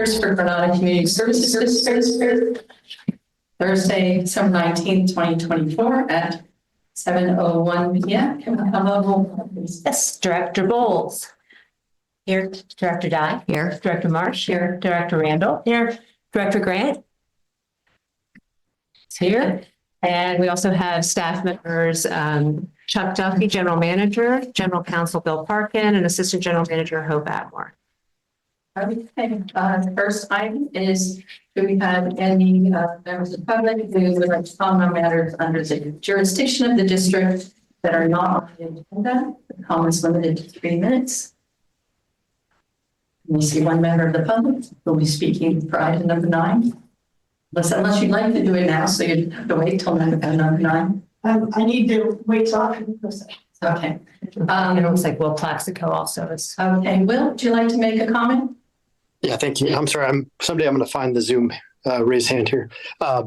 directors for Granada Community Services District, Thursday, December 19th, 2024 at 7:01 p.m. Can we have a roll call, please? Yes, Director Bowles. Here. Director Dye. Here. Director Marsh. Here. Director Randall. Here. Director Grant. Is here. And we also have staff members, Chuck Duffy, General Manager, General Counsel Bill Parkin, and Assistant General Manager Hope Atmore. Okay, the first item is, do we have any members of the public who would like to comment on matters under the jurisdiction of the district that are not on the agenda? The comments limited to 3 minutes. We see one member of the public who will be speaking for item number 9. Unless you'd like to do it now, so you'd have to wait till number 9. I need to wait till after the session. Okay. It looks like Will Plaxico also is. Okay, Will, would you like to make a comment? Yeah, thank you. I'm sorry. Someday I'm going to find the Zoom raise hand here. I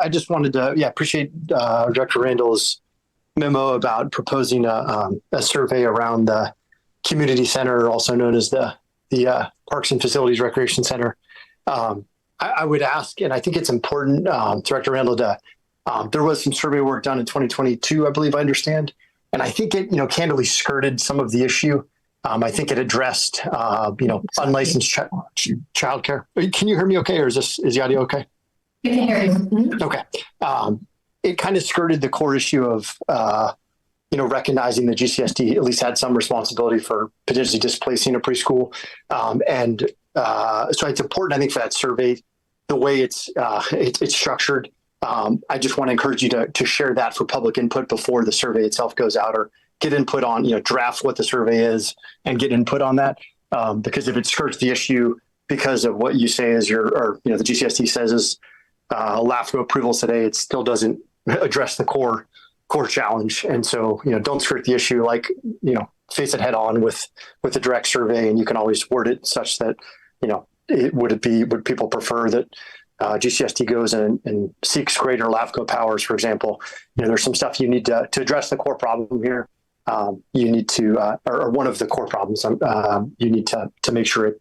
just wanted to appreciate Director Randall's memo about proposing a survey around the community center, also known as the Parks and Facilities Recreation Center. I would ask, and I think it's important, Director Randall, there was some survey work done in 2022, I believe I understand, and I think it candidly skirted some of the issue. I think it addressed, unlicensed childcare. Can you hear me okay, or is the audio okay? You can hear you. Okay. It kind of skirted the core issue of, recognizing the GCSD at least had some responsibility for potentially displacing a preschool. So it's important, I think, for that survey, the way it's structured. I just want to encourage you to share that for public input before the survey itself goes out, or get input on, draft what the survey is and get input on that. Because if it skirts the issue because of what you say is the GCSD says is LAFCO approvals today, it still doesn't address the core challenge. And so, don't skirt the issue, face it head on with a direct survey, and you can always word it such that, would people prefer that GCSD goes and seeks greater LAFCO powers, for example. There's some stuff you need to address the core problem here. You need to, or one of the core problems, you need to make sure it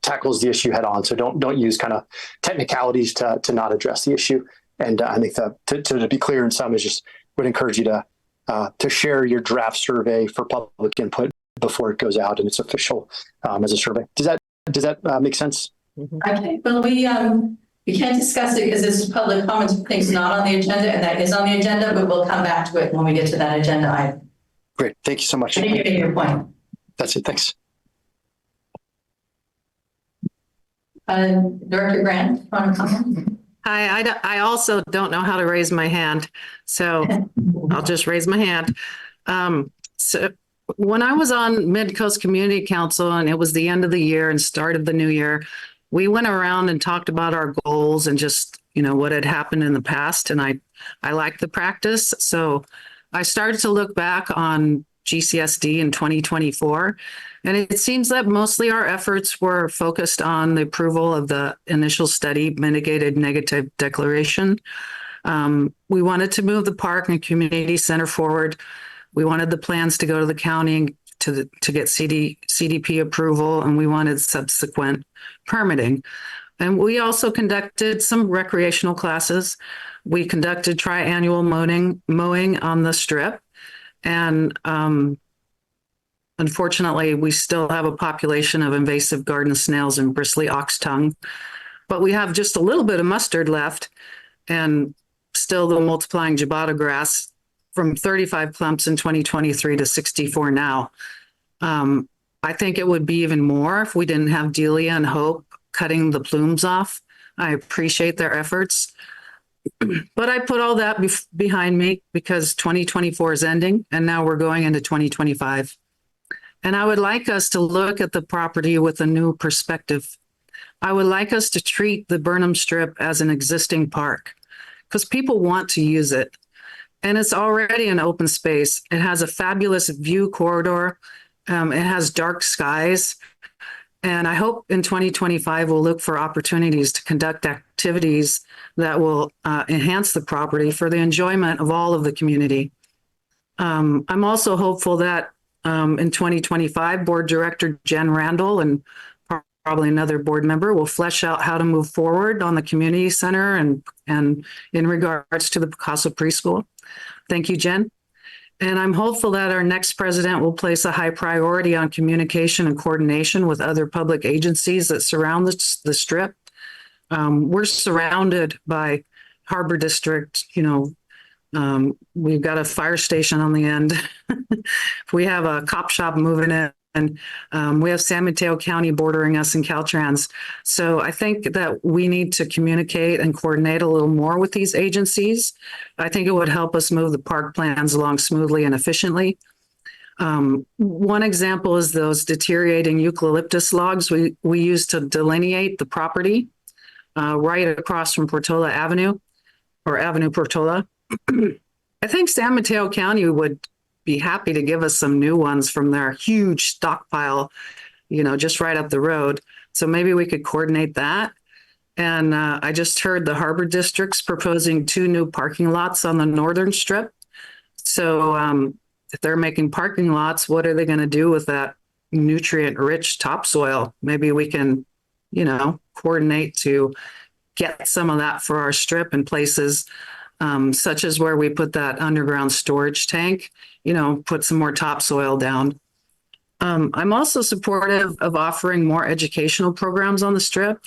tackles the issue head on. So don't use kind of technicalities to not address the issue. And I think that to be clear in some is just would encourage you to share your draft survey for public input before it goes out and it's official as a survey. Does that make sense? Okay, well, we can't discuss it because this is public comments for things not on the agenda, and that is on the agenda, but we'll come back to it when we get to that agenda item. Great. Thank you so much. I think you're getting your point. That's it. Thanks. Director Grant, want to comment? Hi, I also don't know how to raise my hand, so I'll just raise my hand. So when I was on Mid-Coast Community Council and it was the end of the year and start of the new year, we went around and talked about our goals and just, what had happened in the past. And I liked the practice. So I started to look back on GCSD in 2024, and it seems that mostly our efforts were focused on the approval of the initial study mitigated negative declaration. We wanted to move the park and community center forward. We wanted the plans to go to the county to get CDP approval, and we wanted subsequent permitting. And we also conducted some recreational classes. We conducted triannual mowing on the strip. And unfortunately, we still have a population of invasive garden snails and bristly ox tongue. But we have just a little bit of mustard left, and still the multiplying jabata grass from 35 clumps in 2023 to 64 now. I think it would be even more if we didn't have Delia and Hope cutting the plumes off. I appreciate their efforts. But I put all that behind me because 2024 is ending and now we're going into 2025. And I would like us to look at the property with a new perspective. I would like us to treat the Burnham Strip as an existing park because people want to use it. And it's already an open space. It has a fabulous view corridor. It has dark skies. And I hope in 2025, we'll look for opportunities to conduct activities that will enhance the property for the enjoyment of all of the community. I'm also hopeful that in 2025, Board Director Jen Randall and probably another board member, will flesh out how to move forward on the community center and in regards to the Picasso preschool. Thank you, Jen. And I'm hopeful that our next president will place a high priority on communication and coordination with other public agencies that surround the strip. We're surrounded by Harbor District, we've got a fire station on the end. We have a cop shop moving in. And we have San Mateo County bordering us in Caltrans. So I think that we need to communicate and coordinate a little more with these agencies. I think it would help us move the park plans along smoothly and efficiently. One example is those deteriorating eucalyptus logs we use to delineate the property right across from Portola Avenue or Avenue Portola. I think San Mateo County would be happy to give us some new ones from their huge stockpile, just right up the road. So maybe we could coordinate that. And I just heard the Harbor District's proposing 2 new parking lots on the northern strip. So if they're making parking lots, what are they going to do with that nutrient-rich topsoil? Maybe we can, coordinate to get some of that for our strip in places such as where we put that underground storage tank, put some more topsoil down. I'm also supportive of offering more educational programs on the strip.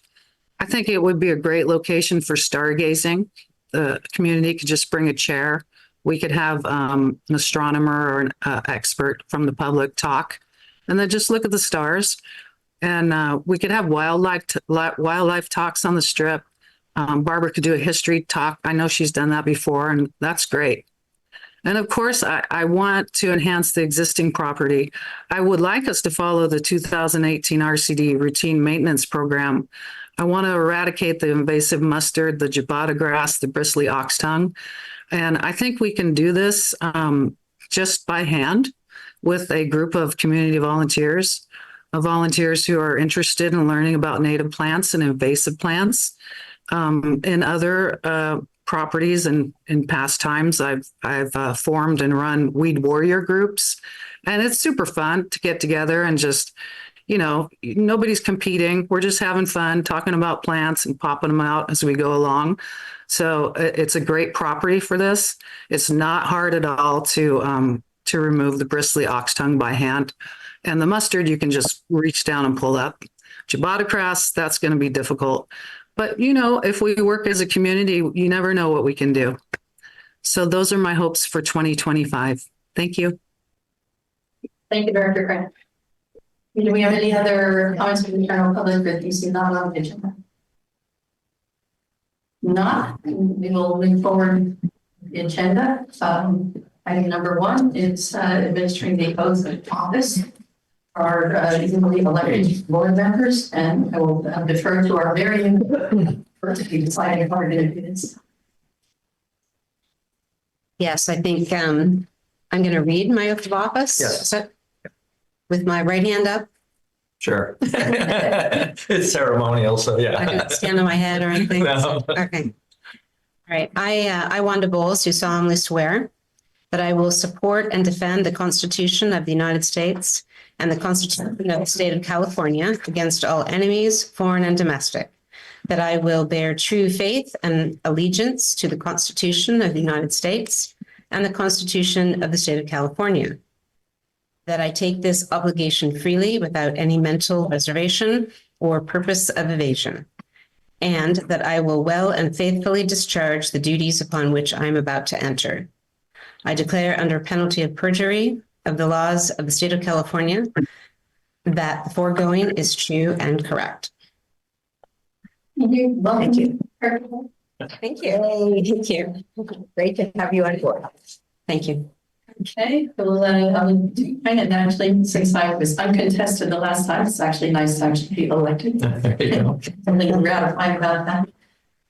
I think it would be a great location for stargazing. The community could just bring a chair. We could have an astronomer or an expert from the public talk, and then just look at the stars. And we could have wildlife talks on the strip. Barbara could do a history talk. I know she's done that before, and that's great. And of course, I want to enhance the existing property. I would like us to follow the 2018 RCD routine maintenance program. I want to eradicate the invasive mustard, the jabata grass, the bristly oxtongue. And I think we can do this just by hand with a group of community volunteers who are interested in learning about native plants and invasive plants. In other properties and in past times, I've formed and run weed warrior groups, and it's super fun to get together and just, nobody's competing. We're just having fun talking about plants and popping them out as we go along. So it's a great property for this. It's not hard at all to remove the bristly oxtongue by hand, and the mustard you can just reach down and pull up. Jabata grass, that's going to be difficult. But, if we work as a community, you never know what we can do. So those are my hopes for 2025. Thank you. Thank you, Director Grant. Do we have any other comments from the general public that you see not on the agenda? Not, we will move forward the agenda. Item number 1 is administering the oath of office. Our newly elected board members, and I will defer to our very first deciding part of it. Yes, I think I'm going to read my oath of office. Yes. With my right hand up. Sure. It's ceremonial, so yeah. I can stand on my head or anything. No. Okay. All right. I, Wanda Bowles, do solemnly swear that I will support and defend the Constitution of the United States and the Constitution of the State of California against all enemies, foreign and domestic, that I will bear true faith and allegiance to the Constitution of the United States and the Constitution of the State of California, that I take this obligation freely without any mental reservation or purpose of evasion, and that I will well and faithfully discharge the duties upon which I am about to enter. I declare under penalty of perjury of the laws of the State of California that the foregoing is true and correct. Thank you. Welcome. Thank you. Thank Yay, thank you. Great to have you on board. Thank you. Okay, well, and actually, since I was uncontested the last time, it's actually nice to actually be elected. There you go. Something gratifying about that.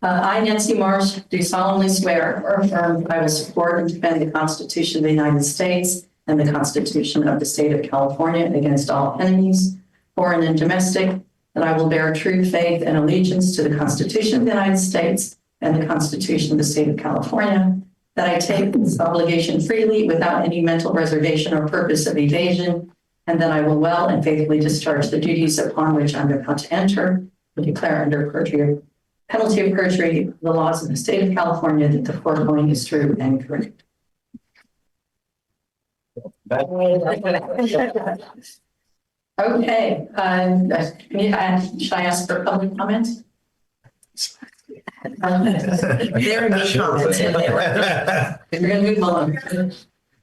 I, Nancy Marsh, do solemnly swear or affirm that I will support and defend the Constitution of the United States and the Constitution of the State of California against all enemies, foreign and domestic, that I will bear true faith and allegiance to the Constitution of the United States and the Constitution of the State of California, that I take this obligation freely without any mental reservation or purpose of evasion, and that I will well and faithfully discharge the duties upon which I'm about to enter and declare under penalty of perjury the laws of the state of California that the foregoing is true and correct. Okay, should I ask for public comments? There are no comments. We're gonna move on.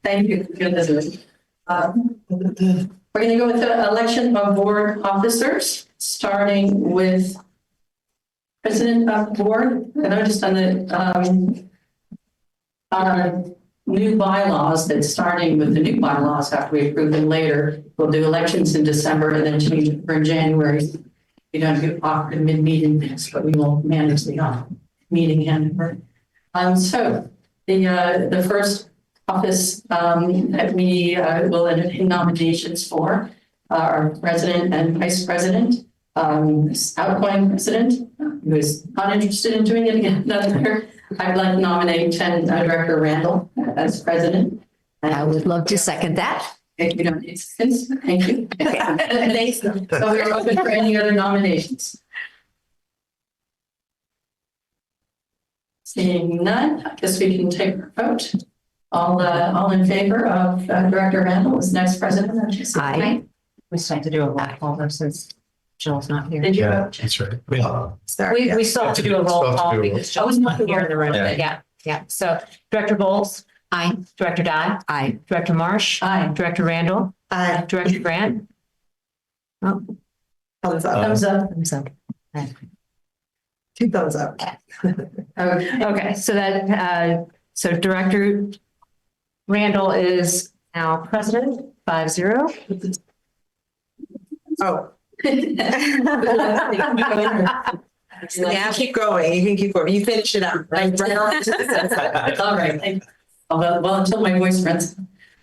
Thank you. Good. We're gonna go with the election of board officers, starting with president of the board. I noticed on the new bylaws that starting with the new bylaws after we approve them later, we'll do elections in December and then change it for January. We don't do awkward mid-meeting things, but we will manage the meeting and so the first office that we will entertain nominations for our president and vice president, outgoing president who is not interested in doing it again another year. I'd like to nominate Director Randall as president. I would love to second that. If you don't need seconds, thank you. Thanks. So we're open for any other nominations. Seeing none, I guess we can take a vote. All in favor of Director Randall as next president of GCSD? Aye. We still have to do a roll call though, since Jill's not here. Did you Yeah, vote? that's right. Yeah. We still have to do a roll call because Jill's not here in the room. Yeah. Yeah. So Director Bowles, Aye. Director Dye, Aye. Director Marsh, Aye. Director Randall, Director Grant. Oh, Thumbs up. Thumbs up. thumbs up. Two thumbs up. Okay. Okay, so that, so Director Randall is now president, 5-0. Oh, Yeah. keep going. You can keep going. You finish it up. Right. All right. Well, until my voice runs.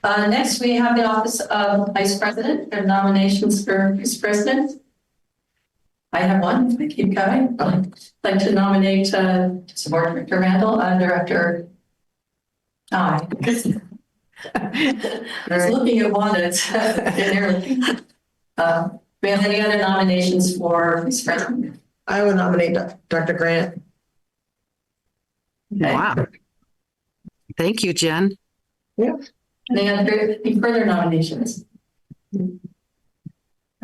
Next, we have the office of vice president. There are nominations for vice president. I have one. I keep going. I'd like to nominate to support Director Randall, Director. I was looking at one that's nearly. We have any other nominations for vice president? I would nominate Dr. Grant. Okay. Wow. Thank you, Jen. Any further nominations?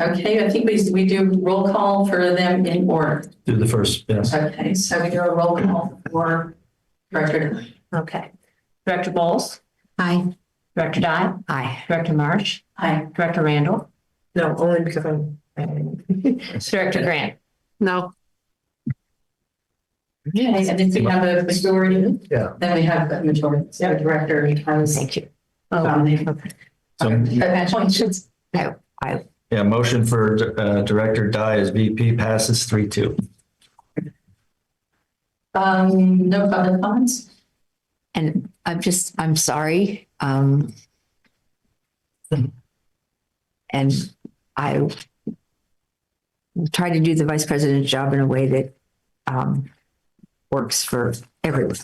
Okay, I think we do roll call for them in order. Do the first, yes. Okay, so we do a roll call for Director. Okay. Director Bowles, Aye. Director Dye, Aye. Director Marsh, Aye. Director Randall, No, only because I'm. Director Grant. No, Okay, and if we have a majority, Yeah. then we have a majority. So Director has. Thank you. nominated. So, Appointed. I yeah, motion for Director Dye as VP passes 3-2. No public comments? And I'm sorry. And I try to do the vice president's job in a way that works for everyone.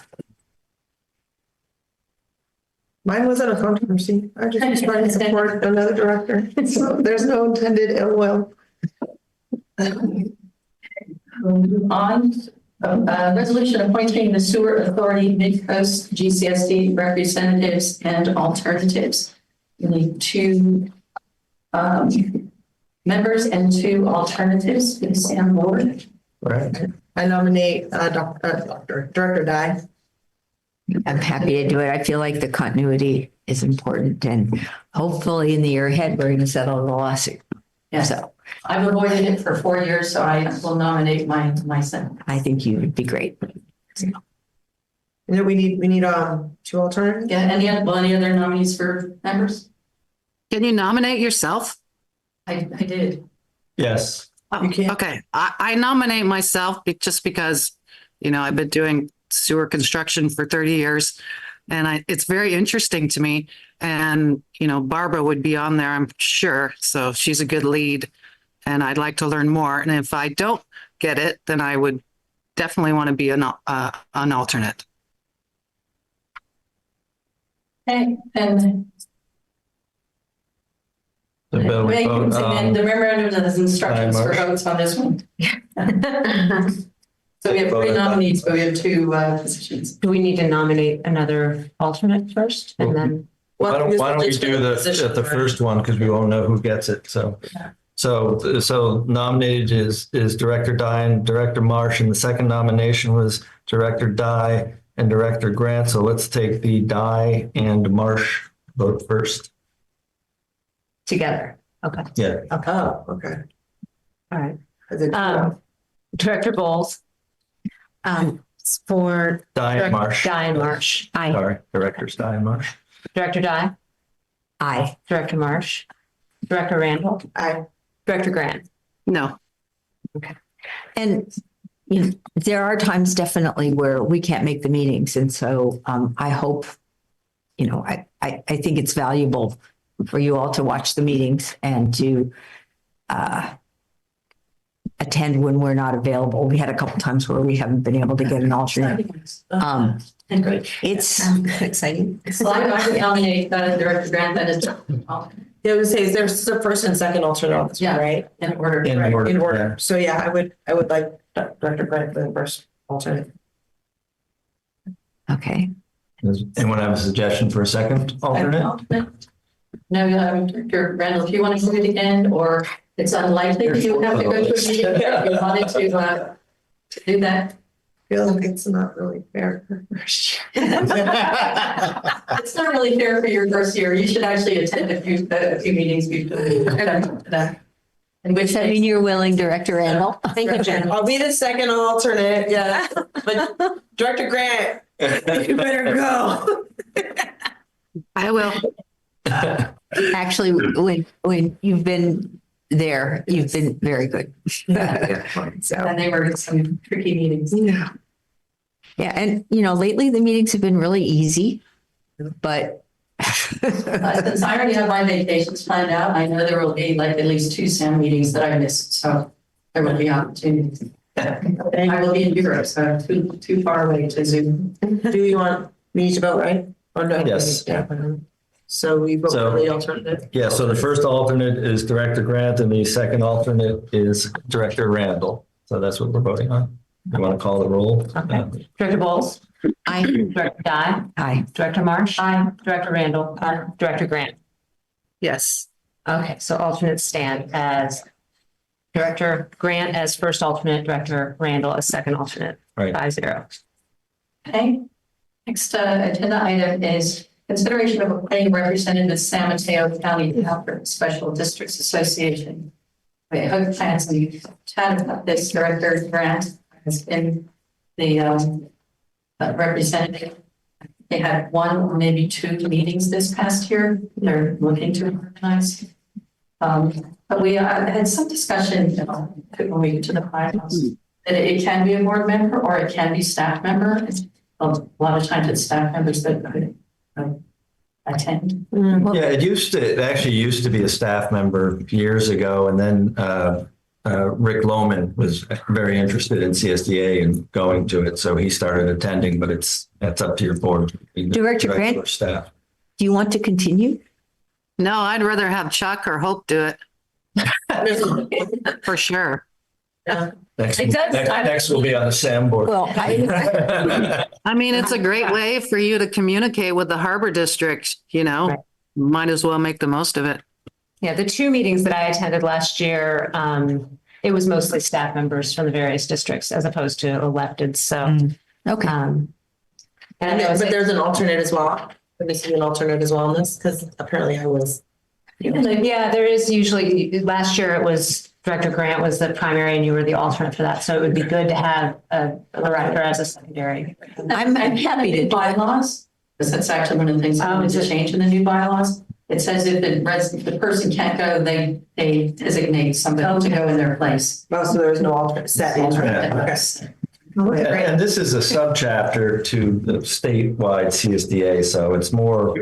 Mine wasn't a controversy. I just was trying to support another director. So there's no intended ill will. We'll move on. Resolution appointing the Sewer Authority Mid-Coast GCSD representatives and alternatives. We need two members and two alternatives for the SAM board. Right. I nominate Director Dye. I'm happy to do it. I feel like the continuity is important and hopefully in the year ahead, we're going to settle the lawsuit. Yes, So I've avoided it for 4 years, so I will nominate myself. I think you would be great. And then we need two alternatives. Yeah, any other nominees for members? can you nominate yourself? I did. Yes. You can't. Okay, I nominate myself just because, I've been doing sewer construction for 30 years and it's very interesting to me. And, Barbara would be on there, I'm sure. So she's a good lead and I'd like to learn more. And if I don't get it, then I would definitely want to be an alternate. Okay, and So Bill, we vote on, The memorandum of instructions for Marsh. votes on this one. So we have three nominees, but we have two positions. Do we need to nominate another alternate first and then? why don't we do the first one, because we won't know who gets it, so. So nominated is Director Dye and Director Marsh, and the second nomination was Director Dye and Director Grant. So let's take the Dye and Marsh vote first. Together. Okay. Yeah. Oh, okay. All right. I think, Director Bowles. For Dye and Marsh. Dye and Marsh. Aye. Sorry, Directors Dye and Marsh. Director Dye. Aye. Director Marsh. Director Randall. Aye. Director Grant. No. And you know, there are times definitely where we can't make the meetings. And so I hope, you know, I think it's valuable for you all to watch the meetings and to attend when we're not available. We had a couple times where we haven't been able to get an alternate. And great. It's Exciting. So I would nominate Director Grant that is yeah, I would say there's the first and second alternate on this one, Yeah. right? in order. In Right, order, in yeah. order. So yeah, I would like Director Grant for the first alternate. okay. Does anyone have a suggestion for a second alternate? No, Director Randall, if you want to do it again, or it's unlikely that you would have to go to a meeting, if you wanted to do that. I feel like it's not really fair for first year. It's not really fair for your first year. You should actually attend a few meetings before that. In which Does that mean you're willing, Director Randall? Thank you, Jen. I'll be the second alternate, yeah. But Director Grant, you better go. I will. Actually, when you've been there, you've been very good. So, and they were some tricky meetings. Yeah. yeah, and you know, lately the meetings have been really easy, but Since I already have my vacations planned out, I know there will be like at least two SAM meetings that I missed, so there will be opportunities. I will be in Europe, so too far away to Zoom. Do you want me to vote, right? Or no? Yes. Yeah. So we vote So- for the alternate. Yeah, so the first alternate is Director Grant and the second alternate is Director Randall. So that's what we're voting on. You want to call the roll? Okay. Director Bowles. Aye. Director Dye. Aye. Director Marsh. Aye. Director Randall. Aye. Director Grant. Yes. Okay, so alternates stand as Director Grant as first alternate, Director Randall as second alternate. Right. 5-0. Okay. Next agenda item is consideration of appointing representative San Mateo County Health Special Districts Association. I hope plans we chat about this. Director Grant has been the representative. They had one or maybe two meetings this past year. They're looking to organize. But we had some discussion when we get to the bylaws that it can be a board member or it can be staff member. A lot of times it's staff members that could attend. Yeah, it actually used to be a staff member years ago, and then Rick Lohman was very interested in CSDA and going to it, so he started attending. But that's up to your board. Director Grant? Or staff. Do you want to continue? No, I'd rather have Chuck or Hope do it. For sure. Next, It does. next will be on the SAM board. Well, I mean, it's a great way for you to communicate with the Harbor District, you know, Right. might as well make the most of it. Yeah, the two meetings that I attended last year, it was mostly staff members from the various districts as opposed to elected. So, okay. and I know But there's an alternate as well. This is an alternate as well on this, because apparently I was. yeah, there is usually, last year it was Director Grant was the primary and you were the alternate for that. So it would be good to have a director as a secondary. I'm happy to do it. Bylaws, because that's actually one of the things I wanted to change in the new bylaws. It says if the person can't go, they designate somebody to go in their place. Oh, so there's no alternate, set alternate. Okay. And this is a subchapter to the statewide CSDA, so it's more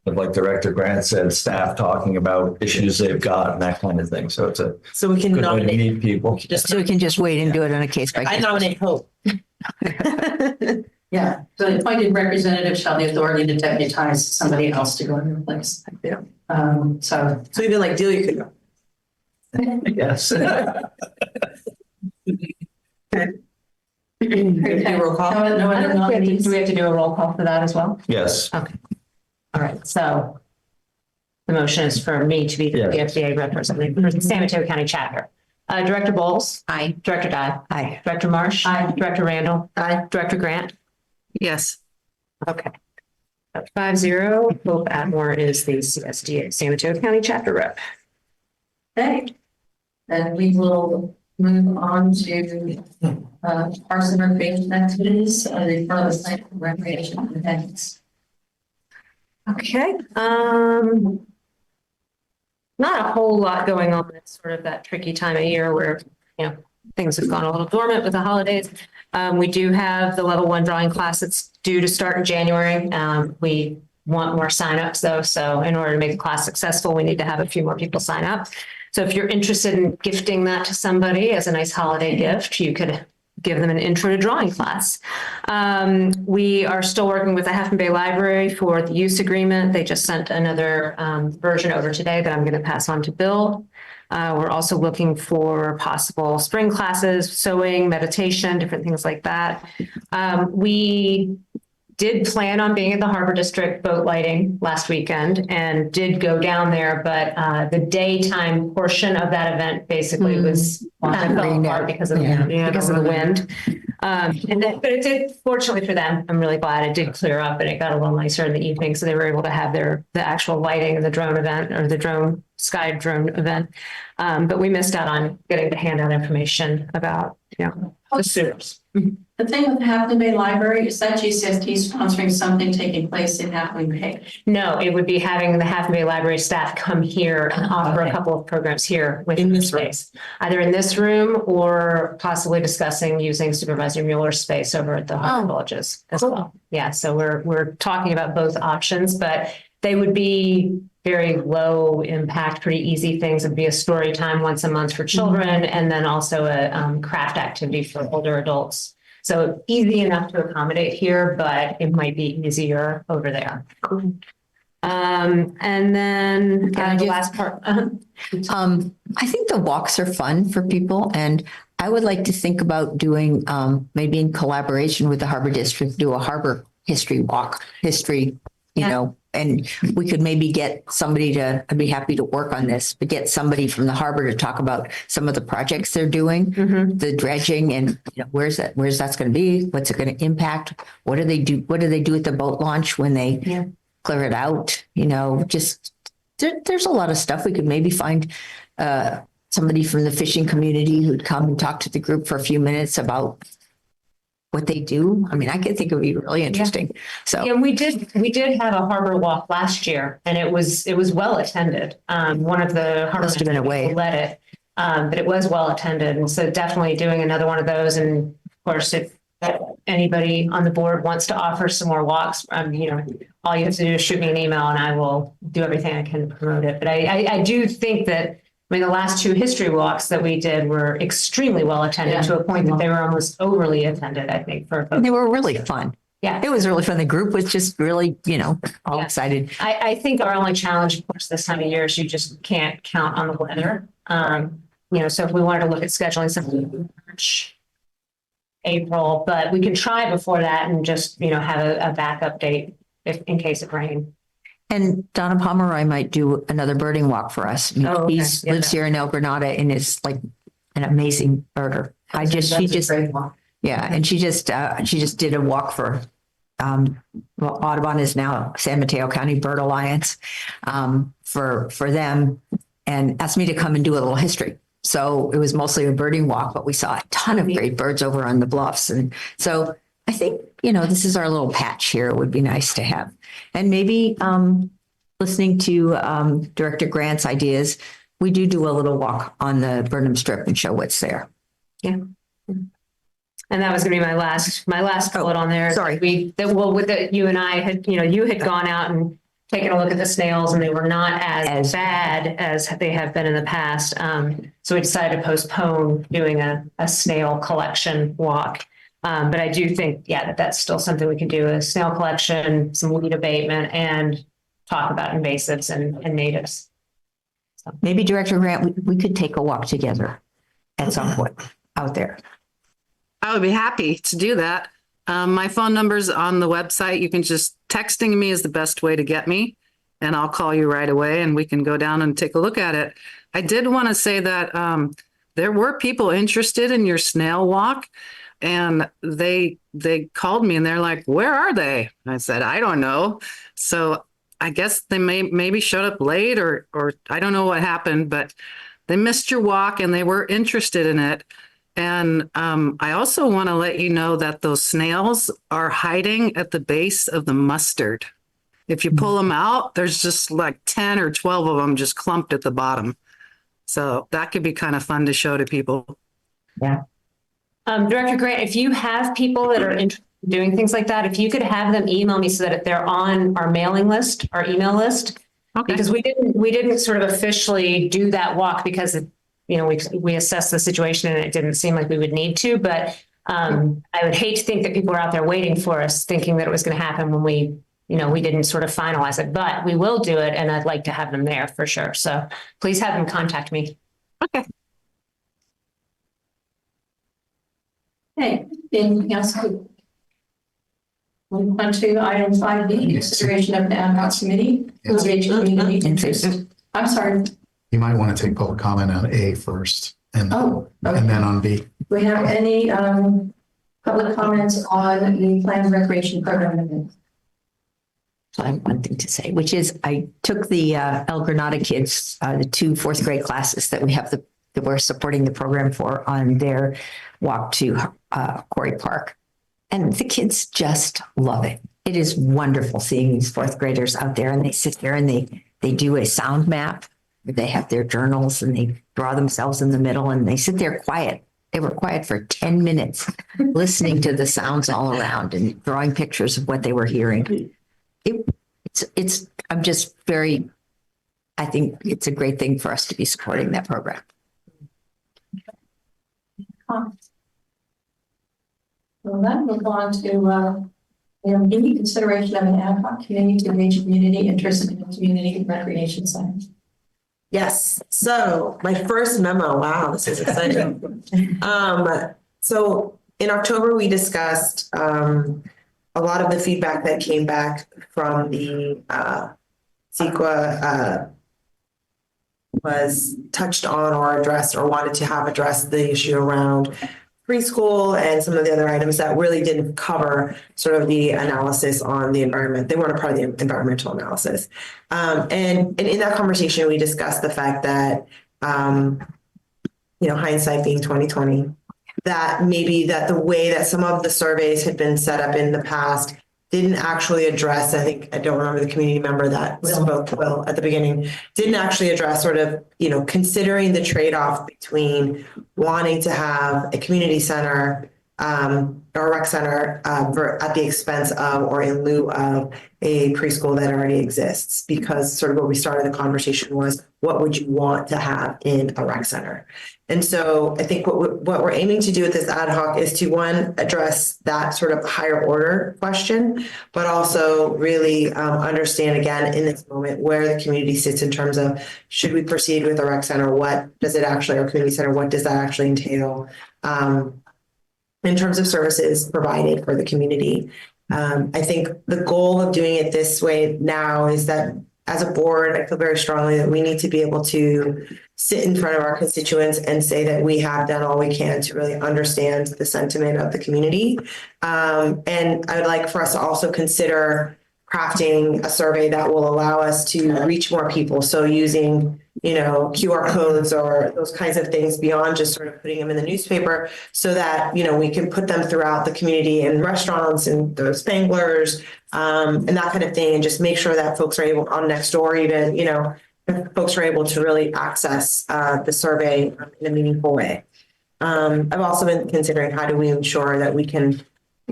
of, like Director Grant said, staff talking about issues they've got and that kind of thing. So it's a So we can good way to nominate, meet people. So we can just wait and do it on a case by I case. nominate Hope. Yeah, so the appointed representative shall have the authority to deputize somebody else to go in their place. Yeah. So. So even like Delia could go. Yes. Roll call. No other nominees? Do we have to do a roll call for that as well? Yes. All right, so the motion is for me to be the Yeah. FDA representative for the San Mateo County chapter. Director Bowles? Aye. Director Dye? Aye. Director Marsh? Aye. Director Randall? Aye. Director Grant? Yes. Okay. 5-0, Hope Atmore is the CSDA San Mateo County chapter rep. Okay. Then we will move on to parks and recreation activities, the further site recreation and events. Okay, not a whole lot going on. It's sort of that tricky time of year where, things have gone a little dormant with the holidays. We do have the level 1 drawing class that's due to start in January. We want more signups though. So in order to make the class successful, we need to have a few more people sign up. So if you're interested in gifting that to somebody as a nice holiday gift, you could give them an intro to drawing class. We are still working with the Half Moon Bay Library for the use agreement. They just sent another version over today that I'm going to pass on to Bill. We're also looking for possible spring classes, sewing, meditation, different things like that. We did plan on being at the Harbor District boat lighting last weekend and did go down there, but the daytime portion of that event basically was kind of fell apart because of the wind. But it did, fortunately for them, I'm really glad it did clear up and it got a little nicer in the evening, so they were able to have the actual lighting and the drone event, or the sky drone event. But we missed out on getting to hand out information about the students. The thing with Half Moon Bay Library is that GCSD sponsoring something taking place in Half Moon Bay. No, it would be having the Half Moon Bay Library staff come here and offer a couple of programs here within this space, either in this room or possibly discussing using Supervisor Mueller's space over at the Harbor Villages as well. Yeah, so we're talking about both options, but they would be very low impact, pretty easy things. It'd be a story time once a month for children, and then also a craft activity for older adults. So easy enough to accommodate here, but it might be easier over there. And then the last part. I think the walks are fun for people, and I would like to think about doing, maybe in collaboration with the Harbor District, do a harbor history walk, and we could maybe get somebody I'd be happy to work on this, but get somebody from the harbor to talk about some of the projects they're doing, the dredging, and where's that's going to be, what's it going to impact, what do they do at the boat launch when they clear it out, just there's a lot of stuff. We could maybe find somebody from the fishing community who'd come and talk to the group for a few minutes about what they do. I mean, I could think it would be really interesting. So yeah, we did have a harbor walk last year, and it was well attended. One of the harbor Must have been away. led it, but it was well attended, and so definitely doing another one of those. And of course, if anybody on the board wants to offer some more walks, all you have to do is shoot me an email, and I will do everything I can to promote it. But I do think that. The last 2 history walks that we did were extremely well attended to a point that they were almost overly attended, I think, for folks. they were really fun. Yeah. It was really fun. The group was just really, all excited. I think our only challenge, of course, this time of year is you just can't count on the weather. So if we wanted to look at scheduling something in March, April, but we can try before that and just, have a backup date in case of rain. And Donna Pomeroy might do another birding walk for us. Okay. He lives here in El Granada and is like an amazing birder. And she just did a walk for, Audubon is now San Mateo County Bird Alliance, for them, and asked me to come and do a little history. So it was mostly a birding walk, but we saw a ton of great birds over on the bluffs. And so I think, this is our little patch here. It would be nice to have. And maybe listening to Director Grant's ideas, we do a little walk on the Burnham Strip and show what's there. Yeah. And that was going to be my last bullet on there. Sorry. You and I had, you had gone out and taken a look at the snails, and they were not as bad as they have been in the past. So we decided to postpone doing a snail collection walk. But I do think, that's still something we can do: a snail collection, some weed abatement, and talk about invasives and natives. Maybe Director Grant, we could take a walk together at some point out there. I would be happy to do that. My phone number's on the website. You can just texting me is the best way to get me, and I'll call you right away and we can go down and take a look at it. I did want to say that there were people interested in your snail walk, and they called me and they're like, "Where are they?" And I said, "I don't know." So I guess they maybe showed up late or I don't know what happened, but they missed your walk and they were interested in it. And I also want to let you know that those snails are hiding at the base of the mustard. If you pull them out, there's just like 10 or 12 of them just clumped at the bottom. So that could be kind of fun to show to people. Yeah. Director Grant, if you have people that are interested in doing things like that, if you could have them email me so that they're on our mailing list, our email list, Okay. because we didn't sort of officially do that walk because we assessed the situation and it didn't seem like we would need to, but I would hate to think that people are out there waiting for us, thinking that it was going to happen when we didn't sort of finalize it, but we will do it. And I'd like to have them there for sure. So please have them contact me. Okay. Okay, anything else? Move on to item 5B, consideration of an ad hoc committee. Yes. Engage community interest. I'm sorry. You might want to take public comment on A first and Oh, okay. and then on B. Do we have any public comments on the planned recreation program? So I have one thing to say, which is I took the El Granada kids, the 2 fourth grade classes that we have that we're supporting the program for on their walk to Quarry Park. And the kids just love it. It is wonderful seeing these fourth graders out there and they sit there and they do a sound map. They have their journals and they draw themselves in the middle and they sit there quiet. They were quiet for 10 minutes, listening to the sounds all around and drawing pictures of what they were hearing. I'm just I think it's a great thing for us to be supporting that program. Well, then move on to any consideration of an ad hoc committee to engage community interest in the community recreation center. Yes. So my first memo, wow, this is exciting. So in October, we discussed a lot of the feedback that came back from the CEQA was touched on or addressed or wanted to have addressed the issue around preschool and some of the other items that really didn't cover sort of the analysis on the environment. They weren't a part of the environmental analysis. And in that conversation, we discussed the fact that, hindsight being 2020, that maybe that the way that some of the surveys had been set up in the past didn't actually address, I don't remember the community member that spoke to Will at the beginning, didn't actually address sort of, considering the trade-off between wanting to have a community center or a rec center at the expense of or in lieu of a preschool that already exists. Because sort of what we started the conversation was, what would you want to have in a rec center? And so I think what we're aiming to do with this ad hoc is to, one, address that sort of higher order question, but also really understand again in this moment where the community sits in terms of, should we proceed with a rec center? What does it actually, or community center, what does that actually entail in terms of services provided for the community? I think the goal of doing it this way now is that as a board, I feel very strongly that we need to be able to sit in front of our constituents and say that we have done all we can to really understand the sentiment of the community. And I would like for us to also consider crafting a survey that will allow us to reach more people. So using, QR codes or those kinds of things beyond just sort of putting them in the newspaper so that, we can put them throughout the community in restaurants and the Spanglers and that kind of thing. And just make sure that folks are able on Nextdoor even, folks are able to really access the survey in a meaningful way. I've also been considering how do we ensure that we can,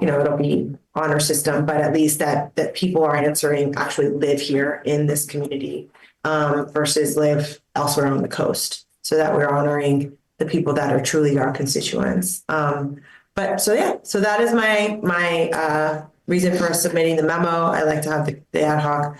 it'll be on our system, but at least that people are answering actually live here in this community versus live elsewhere on the coast, so that we're honoring the people that are truly our constituents. So that is my reason for us submitting the memo. I like to have the ad hoc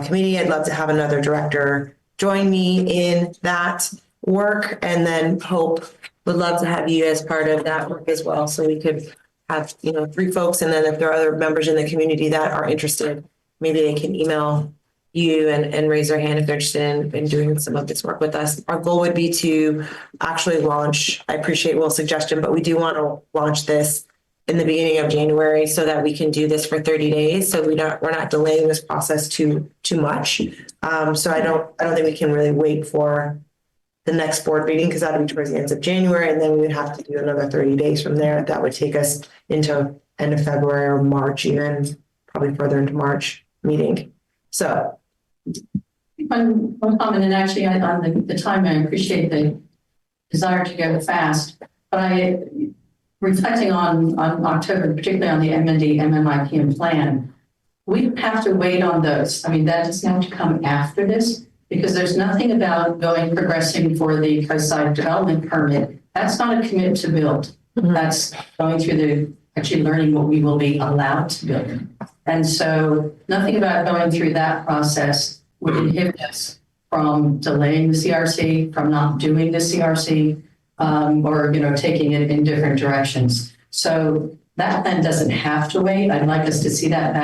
committee. I'd love to have another director join me in that work, and then Hope would love to have you as part of that work as well. So we could have, 3 folks, and then if there are other members in the community that are interested, maybe they can email you and raise their hand if they're interested in doing some of this work with us. Our goal would be to actually launch, I appreciate Will's suggestion, but we do want to launch this in the beginning of January so that we can do this for 30 days. So we're not delaying this process too much. So I don't think we can really wait for the next board meeting, because that would be towards the end of January, and then we would have to do another 30 days from there. That would take us into end of February or March, even probably further into March meeting. So One comment, and actually on the time, I appreciate the desire to go fast, but reflecting on October, particularly on the MND, MMIPM plan, we have to wait on those. I mean, that doesn't have to come after this, because there's nothing about progressing for the coastside development permit. That's not a commit to build. That's going through actually learning what we will be allowed to build. And so nothing about going through that process would inhibit us from delaying the CRC, from not doing the CRC, or taking it in different directions. So that plan doesn't have to wait. I'd like us to see that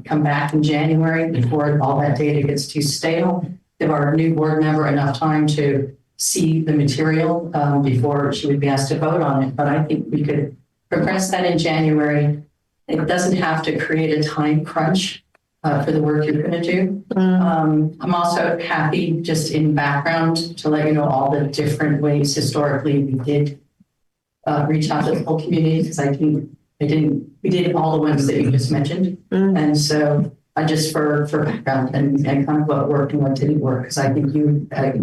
come back in January before all that data gets too stale. Give our new board member enough time to see the material before she would be asked to vote on it. But I think we could progress that in January. It doesn't have to create a time crunch for the work you're going to do. I'm also happy, just in background, to let you know all the different ways historically we did reach out to the whole community, because we did all the ones that you just mentioned. And so just for background and kind of what worked and what didn't work, because I think you have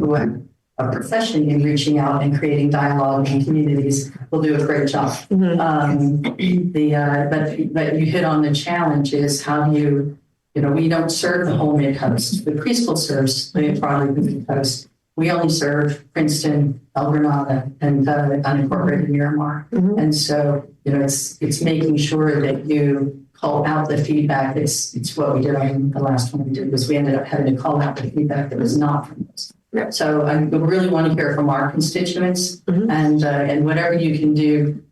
a profession in reaching out and creating dialogue in communities will do a great job. But you hit on the challenge is how do you, we don't serve the whole Mid-Coast. The preschool serves the broadly Mid-Coast. We only serve Princeton, El Granada, and unincorporated Miramar. And so, it's making sure that you call out the feedback. It's what we did on the last one we did, was we ended up having to call out the feedback that was not from us. So I really want to hear from our constituents, and whatever you can do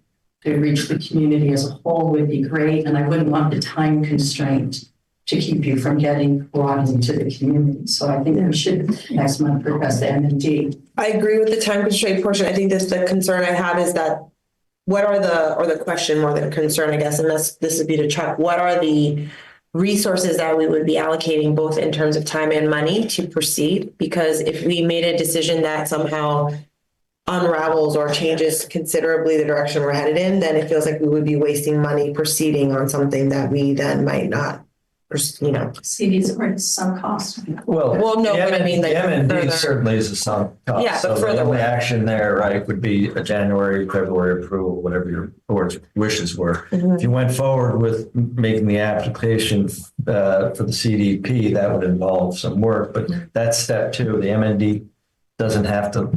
to reach the community as a whole would be great. And I wouldn't want the time constraint to keep you from getting brought into the community. So I think we should next month progress the MND. I agree with the time constraint portion. I think the concern I have is that the question more than concern, I guess, and this would be to Chuck, what are the resources that we would be allocating both in terms of time and money to proceed? Because if we made a decision that somehow unravels or changes considerably the direction we're headed in, then it feels like we would be wasting money proceeding on something that we then might not, CDs are at some cost. Well, no, but I mean, the like, MND further. certainly is a sunk cost. Yeah, but So the further only away. action there, right, would be a January, February approval, whatever your board's wishes were. If you went forward with making the application for the CDP, that would involve some work, but that's step 2. The MND doesn't have to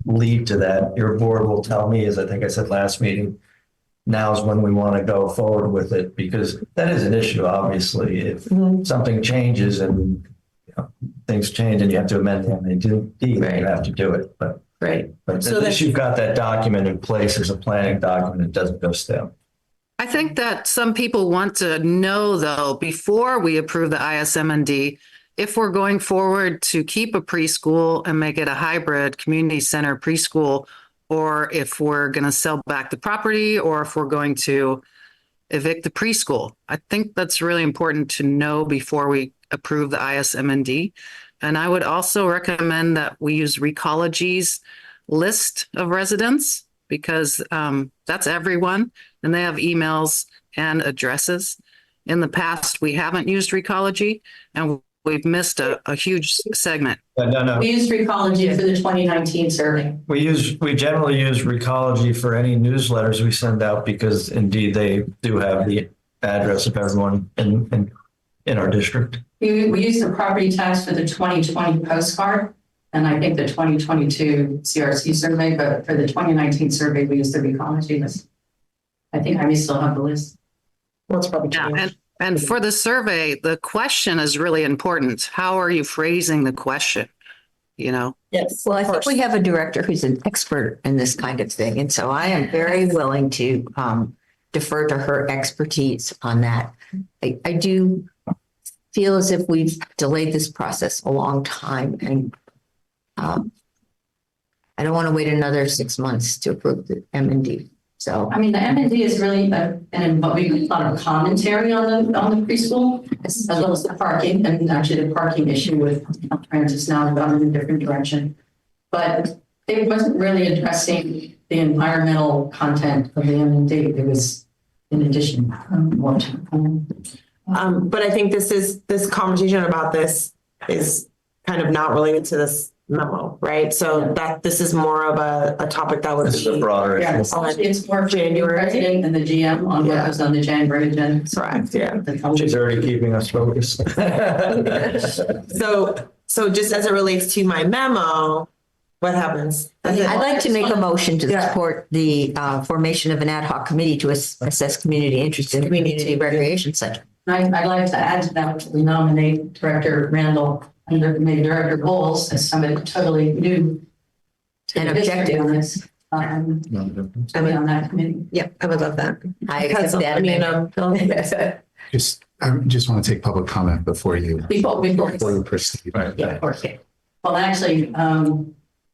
lead to that. Your board will tell me, as I think I said last meeting, now is when we want to go forward with it, because that is an issue, obviously. If something changes and things change and you have to amend the MND, you have to do it. But at least you've got that document in place as a planning document. It doesn't go stale. I think that some people want to know, though, before we approve the ISMND, if we're going forward to keep a preschool and make it a hybrid community center preschool, or if we're going to sell back the property, or if we're going to evict the preschool. I think that's really important to know before we approve the ISMND. And I would also recommend that we use Recology's list of residents, because that's everyone, and they have emails and addresses. In the past, we haven't used Recology, and we've missed a huge segment. No. We used Recology for the 2019 survey. We generally use Recology for any newsletters we send out, because indeed they do have the address of everyone in our district. We used the property tax for the 2020 postcard, and I think the 2022 CRC survey, but for the 2019 survey, we used the Recology list. I think I may still have the list. Well, it's probably Yeah, changed. and for the survey, the question is really important. How are you phrasing the question? You know, Yes. Well, I think we have a director who's an expert in this kind of thing. And so I am very willing to defer to her expertise on that. I do feel as if we've delayed this process a long time and I don't want to wait another 6 months to approve the M&D. So, I mean, the M&D is really a lot of commentary on the preschool, as well as the parking, and actually the parking issue with Francis now gone in a different direction. But it wasn't really addressing the environmental content of the M&D. It was in addition. But I think this conversation about this is kind of not related to this memo, right? So that this is more of a topic that was. This is a broader issue. Yeah, it's more for the president and the GM on what goes on the January agenda. Correct, yeah. She's already keeping us focused. So just as it relates to my memo, what happens? I'd like to make a motion to Yeah. support the formation of an ad hoc committee to assess community interest in the community recreation center. I'd like to add to that, we nominate Director Randall and maybe Director Bowles as somebody totally new to And the history objective. on this, to be on that committee. Yep, I would love that. I Because, accept that. I mean, I just want to take public comment before you Before proceed. yeah, okay. Well, actually,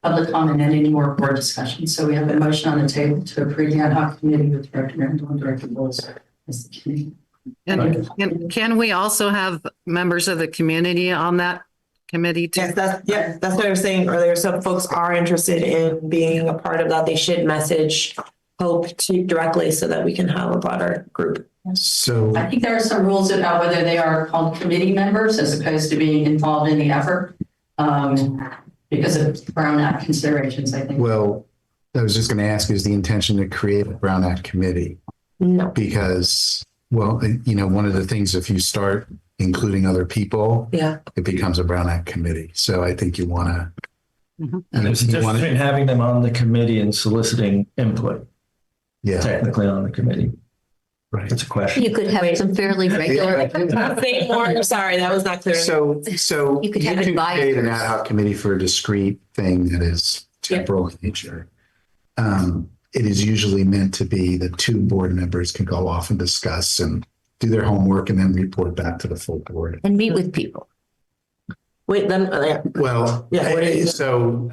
public comment and any more board discussion. So we have a motion on the table to approve the ad hoc committee with Director Randall and Director Bowles as the committee. and can we also have members of the community on that committee too? Yes, that's what I was saying earlier. So if folks are interested in being a part of that, they should message Hope to directly so that we can have a broader group. So, I think there are some rules about whether they are called committee members as opposed to being involved in the effort. Because of Brown Act considerations, I think. well, I was just going to ask, is the intention to create a Brown Act committee? No. Because, well, one of the things, if you start including other people, Yeah. it becomes a Brown Act committee. So I think you want to. And there's a difference between having them on the committee and soliciting input, Yeah, technically on the committee. right. That's a question. You could have some fairly regular. Say more. Sorry, that was not clear. So You you could have can create an advisors. ad hoc committee for a discrete thing that is temporal in nature. It is usually meant to be that two board members can go off and discuss and do their homework and then report back to the full board. And meet with people. Wait, then, Well, Yeah, what is- so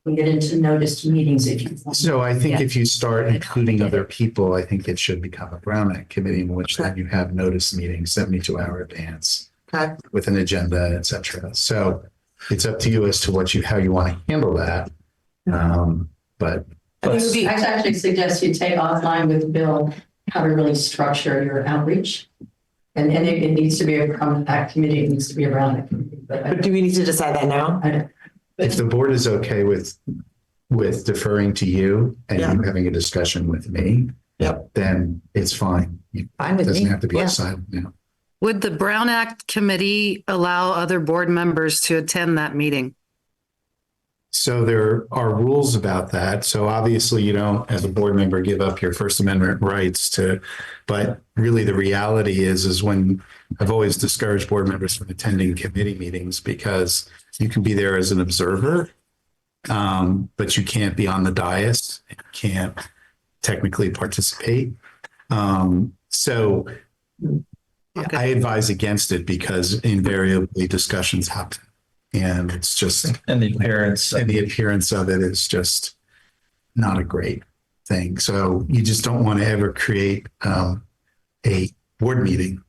We get into noticed meetings if you. I think Yeah. if you start including other people, I think it should become a Brown Act committee in which then you have notice meetings 72-hour advance Okay. with an agenda, et cetera. So it's up to you as to how you want to handle that. But I actually suggest you take offline with Bill how to really structure your outreach. And it needs to be a Brown Act committee, it needs to be a Brown Act committee, But do we need to decide that now? I don't. if the board is okay with deferring to you and Yeah. you having a discussion with me, Yep. then it's fine. It Fine with doesn't me. have to be Yeah. decided now. Would the Brown Act committee allow other board members to attend that meeting? So there are rules about that. So obviously you don't, as a board member, give up your First Amendment rights but really the reality is when I've always discouraged board members from attending committee meetings because you can be there as an observer, but you can't be on the dais, you can't technically participate. So I advise against it because invariably discussions happen. And it's just, And the appearance. and the appearance of it is just not a great thing. So you just don't want to ever create a board meeting.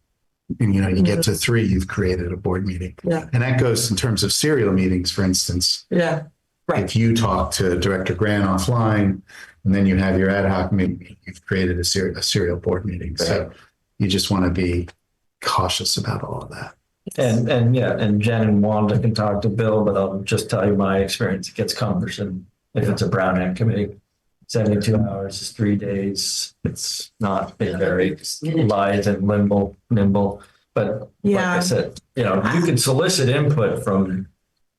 And, you get to 3, you've created a board meeting. Yeah. And that goes in terms of serial meetings, for instance. Yeah. Right. If you talk to Director Grant offline, and then you have your ad hoc meeting, you've created a serial board meeting. So you just want to be cautious about all of that. And Jen and Wanda can talk to Bill, but I'll just tell you my experience. It gets cumbersome if it's a Brown Act committee. 72 hours is 3 days. It's not been very lithe and nimble. But like Yeah. I said, you can solicit input from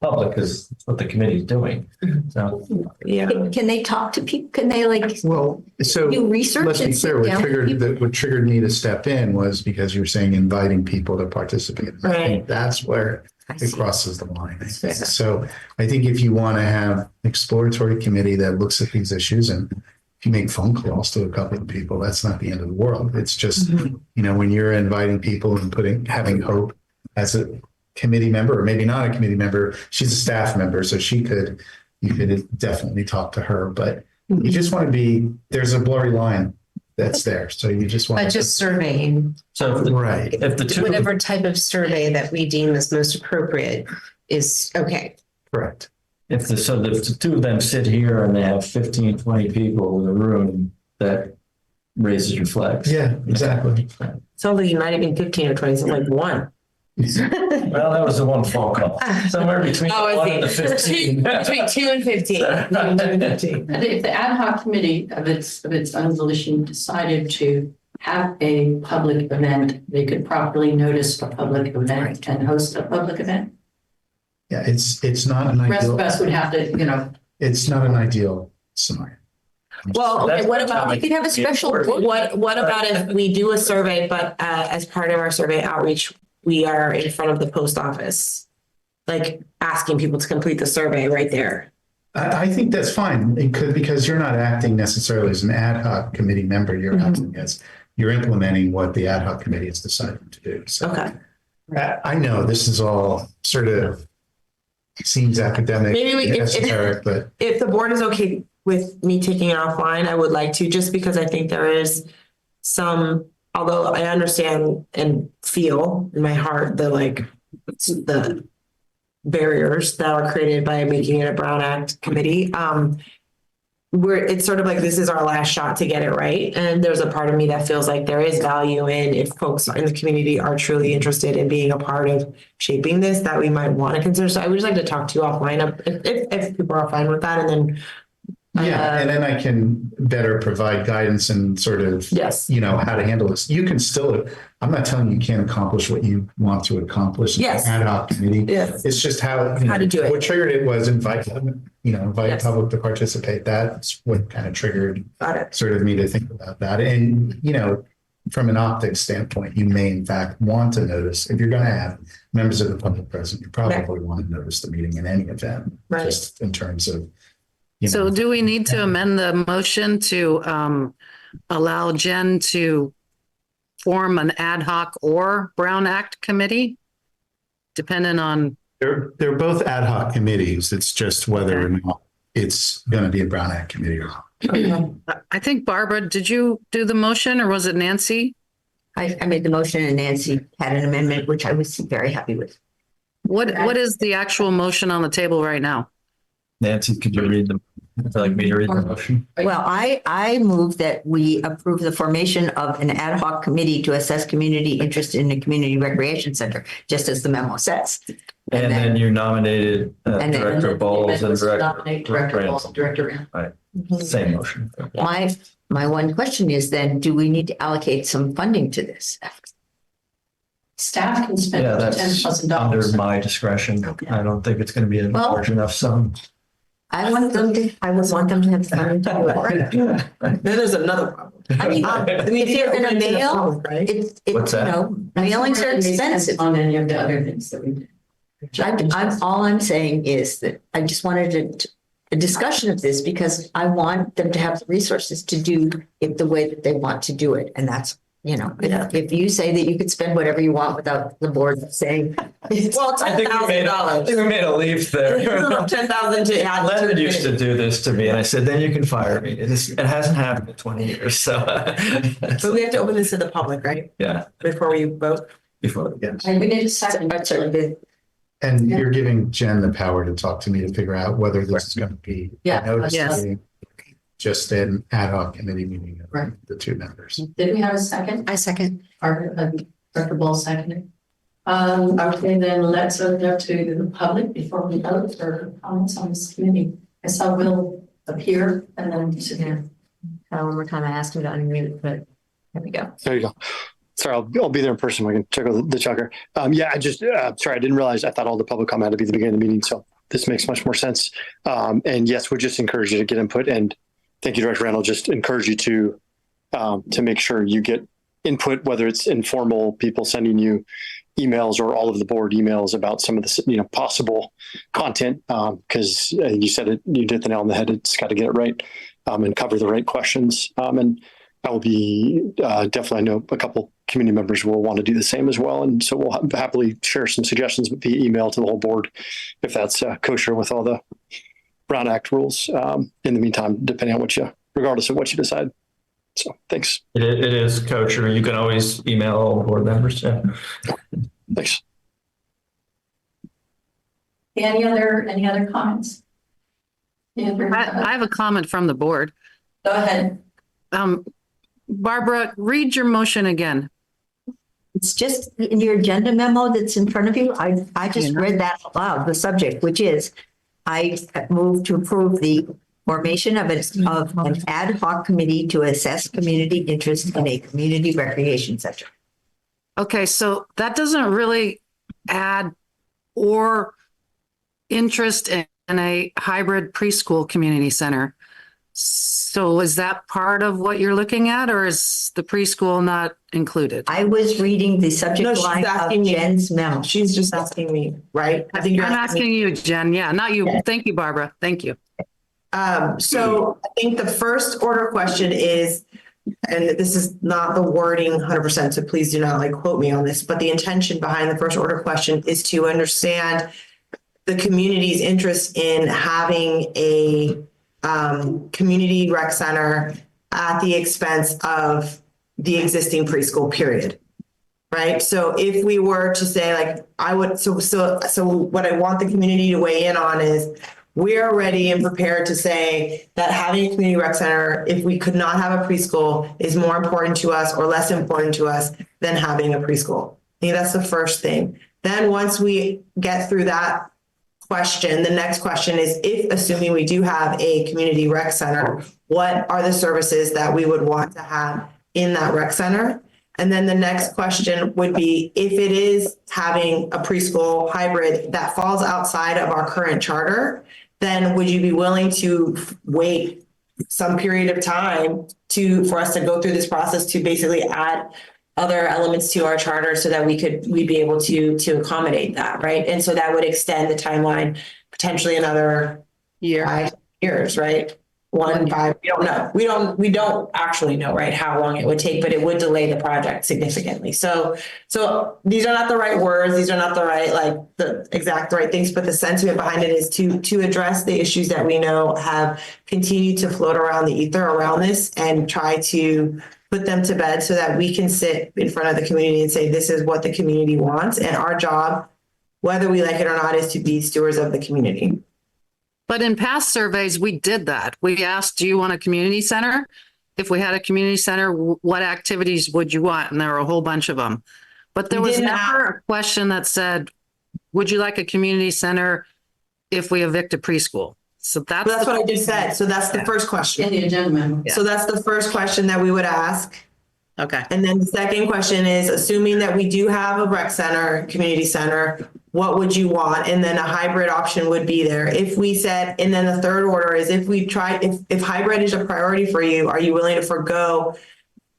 public because it's what the committee's doing. So Yeah. Can they talk to people? Can they like Well, so do research? let's be and clear, sit down with people? what triggered me to step in was because you were saying inviting people to participate. I think that's where I it see. crosses the line. fair. So I think if you want to have exploratory committee that looks at these issues, and if you make phone calls to a couple of people, that's not the end of the world. It's just, when you're inviting people and having Hope as a committee member, or maybe not a committee member, she's a staff member, so you could definitely talk to her, but you just want to there's a blurry line that's there. So you just want But just surveying, so if the, right. if the two whatever type of survey that we deem is most appropriate is okay. Correct. if the two of them sit here and they have 15, 20 people in a room, that raises your flags. Yeah, exactly. Sounds like you might have been 15 or 20, so like one. Well, that was the one phone call. Somewhere between Oh, I 1 see. and the 15. Between 2 and 15. And if the ad hoc committee of its own volition decided to have a public event, they could properly notice a public event and host a public event. Yeah, it's not an The rest of ideal, us would have to, it's not an ideal scenario. Well, okay, That's what how about, I We could have a special. what about if we do a survey, but as part of our survey outreach, we are in front of the post office, like asking people to complete the survey right there. I think that's fine. It could, because you're not acting necessarily as an ad hoc committee member. You're acting as, you're implementing what the ad hoc committee has decided to do. So Okay. I know this is all sort of seems academic, Maybe we- if- esoteric, but If the board is okay with me taking it offline, I would like to, just because I think there is some, although I understand and feel in my heart the barriers that are created by making it a Brown Act committee. It's sort of like this is our last shot to get it right. And there's a part of me that feels like there is value in, if folks in the community are truly interested in being a part of shaping this, that we might want to consider. So I would just like to talk to you offline if people are fine with that. And then yeah, and then I can better provide guidance and sort of, yes. how to handle this. You can still, I'm not telling you can't accomplish what you want to accomplish. in an Yes. Ad hoc committee. Yes. It's just how to do it. What triggered it was invite them, invite Yes. public to participate. That's what kind of triggered Got it. sort of me to think about that. And, from an optics standpoint, you may in fact want to notice, if you're going to have members of the public present, you probably want to notice the meeting in any event, Right. just in terms of, So do we need to amend the motion to allow Jen to form an ad hoc or Brown Act committee? Depending on, They're both ad hoc committees. It's just whether or not it's going to be a Brown Act committee or not. I think Barbara, did you do the motion or was it Nancy? I made the motion and Nancy had an amendment, which I was very happy with. What is the actual motion on the table right now? Nancy, could you read them? Would you like me to read the motion? Well, I move that we approve the formation of an ad hoc committee to assess community interest in the community recreation center, just as the memo says. And then you nominated And then- Director Bowles and nominate Director Bowles, Ransom. Director Ransom. Same motion. My one question is then, do we need to allocate some funding to this? Staff can spend Yeah, $10,000. that's under my discretion. I don't think it's going to be a Well- large enough sum. I would want them to have funding to do it. Then there's another problem. I mean, if you're in a mail, it's, What's that? mailings are expensive. On any of the other things that we do. All I'm saying is that I just wanted a discussion of this because I want them to have the resources to do it the way that they want to do it. And that's, if you say that you could spend whatever you want without the board saying. Well, $10,000. we made a leap there. 10,000 to add. Leonard used to do this to me, and I said, "Then you can fire me." It hasn't happened in 20 years, so But we have to open this to the public, right? yeah. Before we vote. Before Yes. And we need a second. And you're giving Jen the power to talk to me to figure out whether this is going to be Yeah. a notice Yes. meeting, just an ad hoc committee meeting of Right. the two members. Did we have a second? I second. Director Bowles seconded. Okay, then let's open up to the public before we vote for comments on this committee. I saw Will appear and then sit here. One more time, I asked him to unmute, but there we go. There you go. Sorry, I'll be there in person. We can check out the chucker. Yeah, I just, sorry, I didn't realize, I thought all the public comment had to be at the beginning of the meeting. So this makes much more sense. And yes, we just encourage you to get input, and thank you, Director Randall, just encourage you to make sure you get input, whether it's informal people sending you emails or all of the board emails about some of the, possible content. Cause you said it, you hit the nail on the head. It's got to get it right, and cover the right questions. And I will be, definitely, I know a couple community members will want to do the same as well. And so we'll happily share some suggestions via email to the whole board if that's kosher with all the Brown Act rules. In the meantime, depending on regardless of what you decide. So thanks. It is kosher. You can always email all board members. Yeah. Thanks. Any other comments? I have a comment from the board. Go ahead. Barbara, read your motion again. It's just in your agenda memo that's in front of you. I just read that out loud, the subject, which is I move to approve the formation of an ad hoc committee to assess community interest in a community recreation center. Okay, so that doesn't really add or interest in a hybrid preschool community center. So is that part of what you're looking at, or is the preschool not included? I was reading the subject No, she's line of asking me. Jen's memo. She's just asking me, right? I think you're I'm asking you, Jen. Yeah, not you. Yeah. Thank you, Barbara. Thank you. So I think the first order question is, and this is not the wording 100%, so please do not quote me on this, but the intention behind the first order question is to understand the community's interest in having a community rec center at the expense of the existing preschool period. Right. So if we were to say I would, so what I want the community to weigh in on is we're ready and prepared to say that having a community rec center, if we could not have a preschool, is more important to us or less important to us than having a preschool. I think that's the first thing. Then once we get through that question, the next question is, if assuming we do have a community rec center, what are the services that we would want to have in that rec center? And then the next question would be, if it is having a preschool hybrid that falls outside of our current charter, then would you be willing to wait some period of time for us to go through this process to basically add other elements to our charter so that we'd be able to accommodate that, right? And so that would extend the timeline potentially another 5 years, right? 5, we don't know. We don't actually know, right, how long it would take, but it would delay the project significantly. So these are not the right words. These are not the right, the exact right things, but the sentiment behind it is to address the issues that we know have continued to float around the ether around this and try to put them to bed so that we can sit in front of the community and say, this is what the community wants. And our job, whether we like it or not, is to be stewards of the community. But in past surveys, we did that. We asked, do you want a community center? If we had a community center, what activities would you want? And there were a whole bunch of them. But there was never a question that said, would you like a community center if we evict a preschool? So that's what I just said. So that's the first question. In the agenda memo. So that's the first question that we would ask. Okay. And then the second question is, assuming that we do have a rec center, community center, what would you want? And then a hybrid option would be there. If we said, and then the third order is, if hybrid is a priority for you, are you willing to forego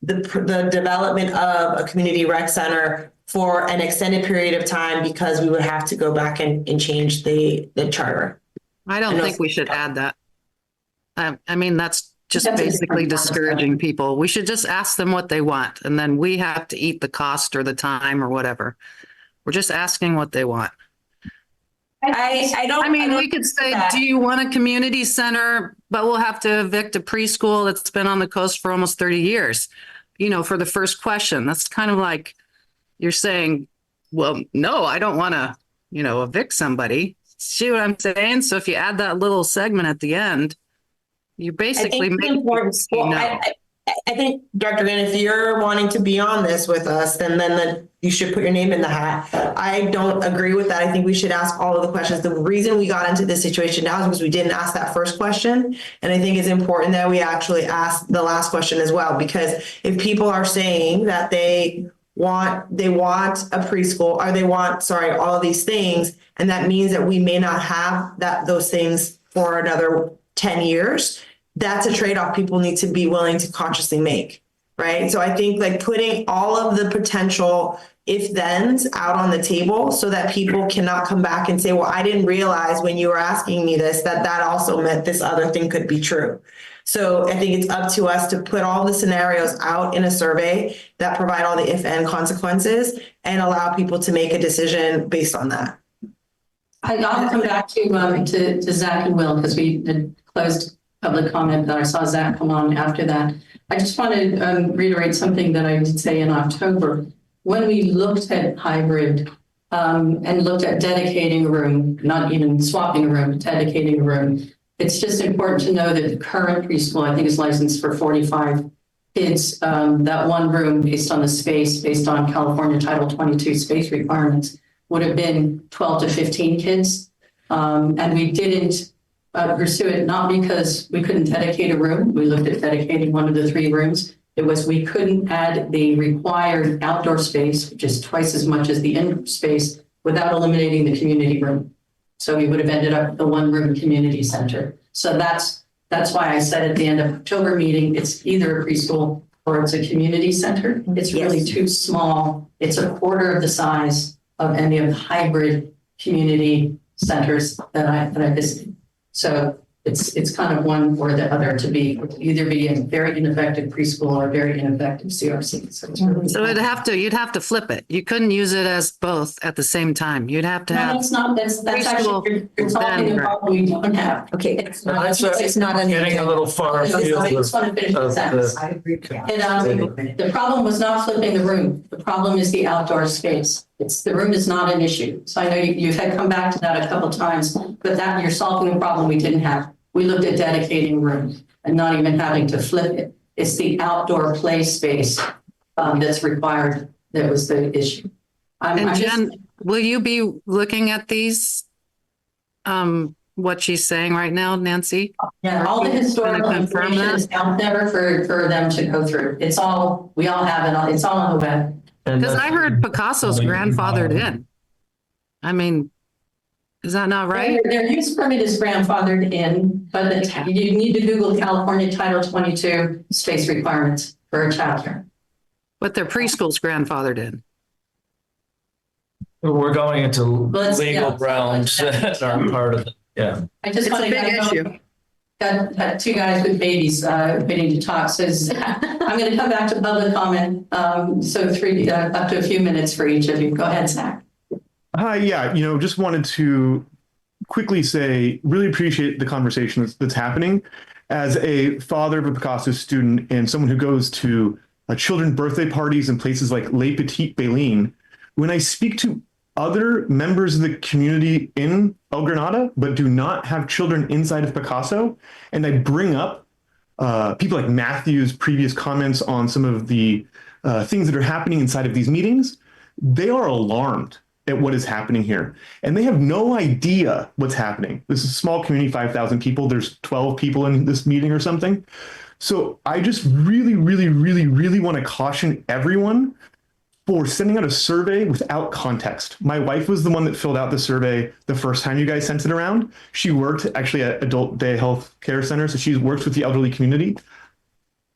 the development of a community rec center for an extended period of time because we would have to go back and change the charter? I don't think we should add that. I mean, that's just basically discouraging people. We should just ask them what they want, and then we have to eat the cost or the time or whatever. We're just asking what they want. We could say, do you want a community center, but we'll have to evict a preschool that's been on the coast for almost 30 years, for the first question. That's kind of like you're saying, well, no, I don't want to, evict somebody. See what I'm saying? So if you add that little segment at the end, you basically make important. I think, Director Gann, if you're wanting to be on this with us, then you should put your name in the hat. I don't agree with that. I think we should ask all of the questions. The reason we got into this situation now is because we didn't ask that first question. And I think it's important that we actually ask the last question as well, because if people are saying that they they want a preschool, or they want, sorry, all of these things. And that means that we may not have those things for another 10 years. That's a trade-off people need to be willing to consciously make, right? So I think like putting all of the potential if-thens out on the table so that people cannot come back and say, well, I didn't realize when you were asking me this, that also meant this other thing could be true. So I think it's up to us to put all the scenarios out in a survey that provide all the if-and consequences and allow people to make a decision based on that. I'll come back to Zach and Will, because we had closed public comment, but I saw Zach come on after that. I just want to reiterate something that I did say in October. When we looked at hybrid and looked at dedicating a room, not even swapping a room, but dedicating a room, it's just important to know that the current preschool, I think, is licensed for 45 kids. That one room, based on the space, based on California Title 22 space requirements, would have been 12 to 15 kids. And we didn't pursue it, not because we couldn't dedicate a room. We looked at dedicating one of the 3 rooms. It was we couldn't add the required outdoor space, which is twice as much as the indoor space, without eliminating the community room. So we would have ended up with the 1-room community center. So that's why I said at the end of October meeting, it's either a preschool or it's a community center. It's really too small. It's a quarter of the size of any of the hybrid community centers that I visited. So it's kind of one or the other, to either be a very ineffective preschool or a very ineffective CRC. So it's really you'd have to flip it. You couldn't use it as both at the same time. You'd have to no, have. it's not. That's actually you're solving then- a problem we don't have. Okay. It's not getting a little far I afield just want to finish the sentence. I agree. The problem was not flipping the room. The problem is the outdoor space. The room is not an issue. So I know you've had come back to that a couple of times, but that you're solving a problem we didn't have. We looked at dedicating rooms and not even having to flip it. It's the outdoor play space that's required that was the issue. And Jen, will you be looking at these, what she's saying right now, Nancy? Yeah, all the historical information is out there for them to go through. We all have it. It's all on the web. Because I heard Picasso's grandfathered in. I mean, is that not right? Their use permit is grandfathered in, but you need to Google California Title 22 space requirements for a childcare. But their preschool's grandfathered in. We're going into legal yeah. realms that aren't part of it. Yeah. I just It's want a big issue. Got 2 guys with babies waiting to talk. So I'm going to come back to public comment. So 3 up to a few minutes for each of you. Go ahead, Zach. Hi, yeah, just wanted to quickly say, really appreciate the conversation that's happening. As a father of a Picasso student and someone who goes to children's birthday parties in places like Les Petites Baleines, when I speak to other members of the community in El Granada, but do not have children inside of Picasso, and I bring up people like Matthew's previous comments on some of the things that are happening inside of these meetings, they are alarmed at what is happening here. And they have no idea what's happening. This is a small community, 5,000 people. There's 12 people in this meeting or something. So I just really, really, really, really want to caution everyone for sending out a survey without context. My wife was the one that filled out the survey the first time you guys sent it around. She worked actually at Adult Day Health Care Center, so she works with the elderly community.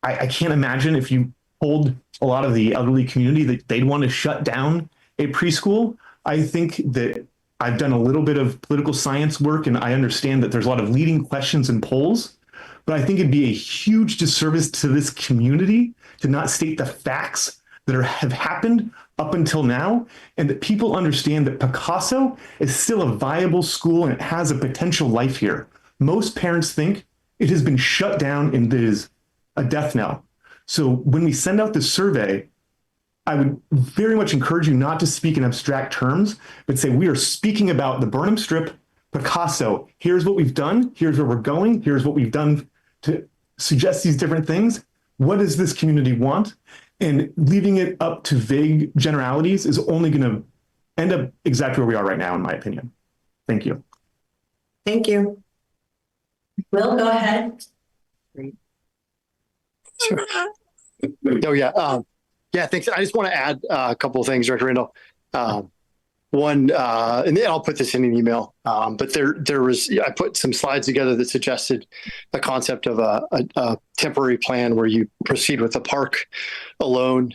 I can't imagine if you told a lot of the elderly community that they'd want to shut down a preschool. I think that I've done a little bit of political science work, and I understand that there's a lot of leading questions and polls, but I think it'd be a huge disservice to this community to not state the facts that have happened up until now, and that people understand that Picasso is still a viable school and it has a potential life here. Most parents think it has been shut down and it is a death knell. So when we send out this survey, I would very much encourage you not to speak in abstract terms, but say we are speaking about the Burnham Strip, Picasso. Here's what we've done. Here's where we're going. Here's what we've done to suggest these different things. What does this community want? And leaving it up to vague generalities is only going to end up exactly where we are right now, in my opinion. Thank you. Thank you. Will, go ahead. Oh, yeah. Yeah, thanks. I just want to add a couple of things, Director Randall. One, and then I'll put this in an email. But there was, I put some slides together that suggested the concept of a temporary plan where you proceed with the park alone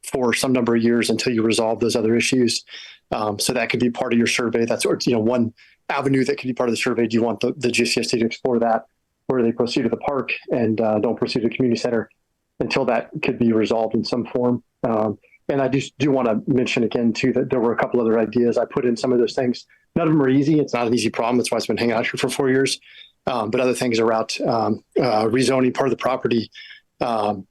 for some number of years until you resolve those other issues. So that could be part of your survey. That's one avenue that could be part of the survey. Do you want the GCSD to explore that, where they proceed to the park and don't proceed to the community center until that could be resolved in some form? And I just do want to mention again, too, that there were a couple other ideas. I put in some of those things. None of them are easy. It's not an easy problem. That's why it's been hanging out here for 4 years. But other things around rezoning part of the property and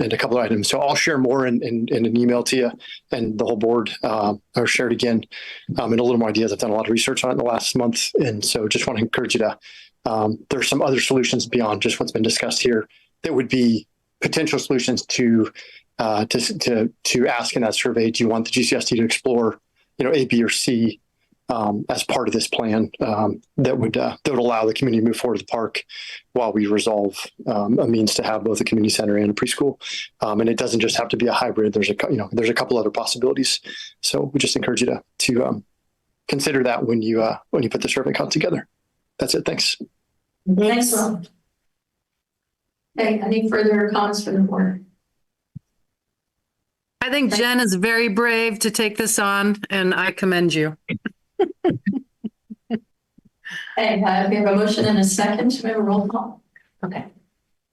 a couple of items. So I'll share more in an email to you and the whole board, or share it again and a little more ideas. I've done a lot of research on it in the last month. And so just want to encourage you to, there's some other solutions beyond just what's been discussed here that would be potential solutions to ask in that survey. Do you want the GCSD to explore, A, B, or C as part of this plan that would allow the community to move forward to the park while we resolve a means to have both a community center and a preschool. And it doesn't just have to be a hybrid. There's a couple other possibilities. So we just encourage you to consider that when you put the survey count together. That's it. Thanks. Thanks, Rob. Okay, any further comments from the board? I think Jen is very brave to take this on, and I commend you. Hey, we have a motion and a second. Should we have a roll call? Okay.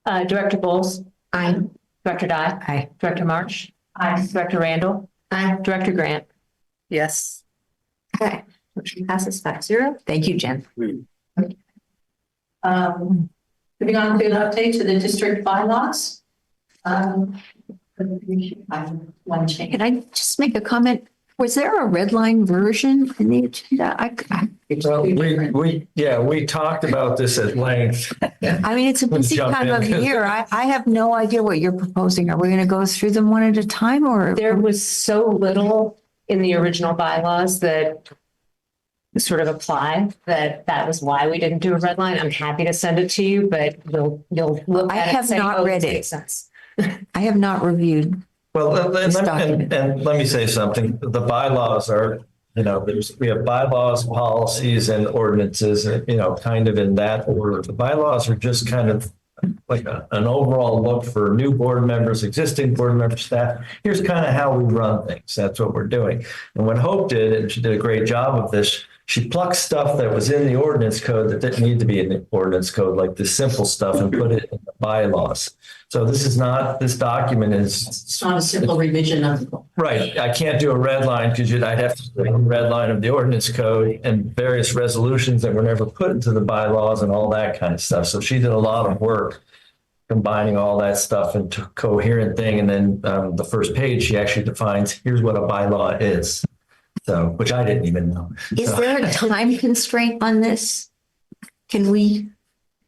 Director Bowles? Aye. Director Dye? Aye. Director Marsh? Aye. Director Randall? Aye. Director Grant? Yes. Okay. Motion passes 5-0. Thank you, Jen. Moving on to an update to the district bylaws. One change. Can I just make a comment? Was there a red line version in the agenda? We talked about this at length. I mean, it's a busy Jump time in. of year. I have no idea what you're proposing. Are we going to go through them one at a time or? There was so little in the original bylaws that sort of apply that was why we didn't do a red line. I'm happy to send it to you, but you'll look I at it. have and say, not "Oh, read this it." makes sense. I have not reviewed. Well, This document. and let me say something. The bylaws are, we have bylaws, policies, and ordinances, kind of in that order. The bylaws are just kind of like an overall look for new board members, existing board member staff. Here's kind of how we run things. That's what we're doing. And what Hope did, and she did a great job of this, she plucked stuff that was in the ordinance code that didn't need to be in the ordinance code, like the simple stuff, and put it in the bylaws. So this document is. It's not a simple revision of the. Right. I can't do a red line because I'd have to do a red line of the ordinance code and various resolutions that were never put into the bylaws and all that kind of stuff. So she did a lot of work combining all that stuff into a coherent thing. And then the first page, she actually defines, here's what a bylaw is. So, which I didn't even know. Is there a time constraint on this? Can we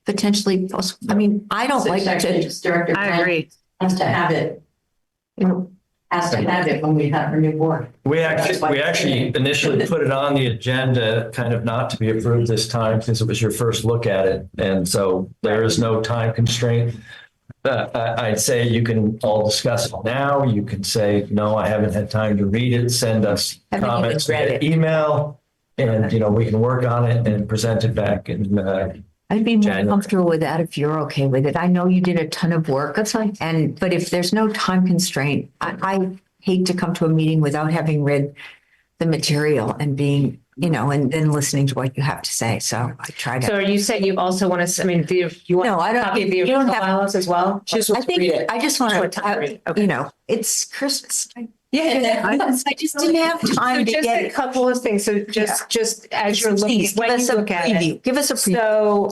potentially, I mean, I don't like Actually, to. just Director I Grant agree. has to have it. Has to have it when we have a new board. We actually initially put it on the agenda, kind of not to be approved this time since it was your first look at it. And so there is no time constraint. I'd say you can all discuss it now. You can say, no, I haven't had time to read it. Send us Haven't even comments read via it. email, and we can work on it and present it back. And I'd be more January. comfortable with that if you're okay with it. I know you did a ton of work. That's fine. But if there's no time constraint, I hate to come to a meeting without having read the material and being, and then listening to what you have to say. So I try So to. are you saying you also want to, you want No, I a don't- copy of the you don't original have- bylaws as well? Just I think, I just want Short time, to, right? Okay. it's Christmas. Yeah. I just didn't have So time to just get a it. couple of things. So just as you're looking, Please, give when us you a look at it. preview. Give us a preview. So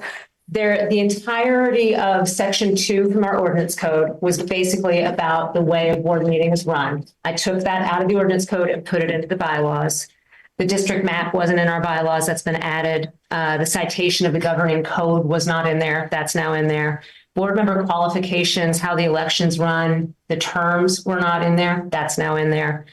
the entirety of section 2 from our ordinance code was basically about the way a board meeting is run. I took that out of the ordinance code and put it into the bylaws. The district map wasn't in our bylaws. That's been added. The citation of the governing code was not in there. That's now in there. Board member qualifications, how the elections run, the terms were not in there. That's now in there.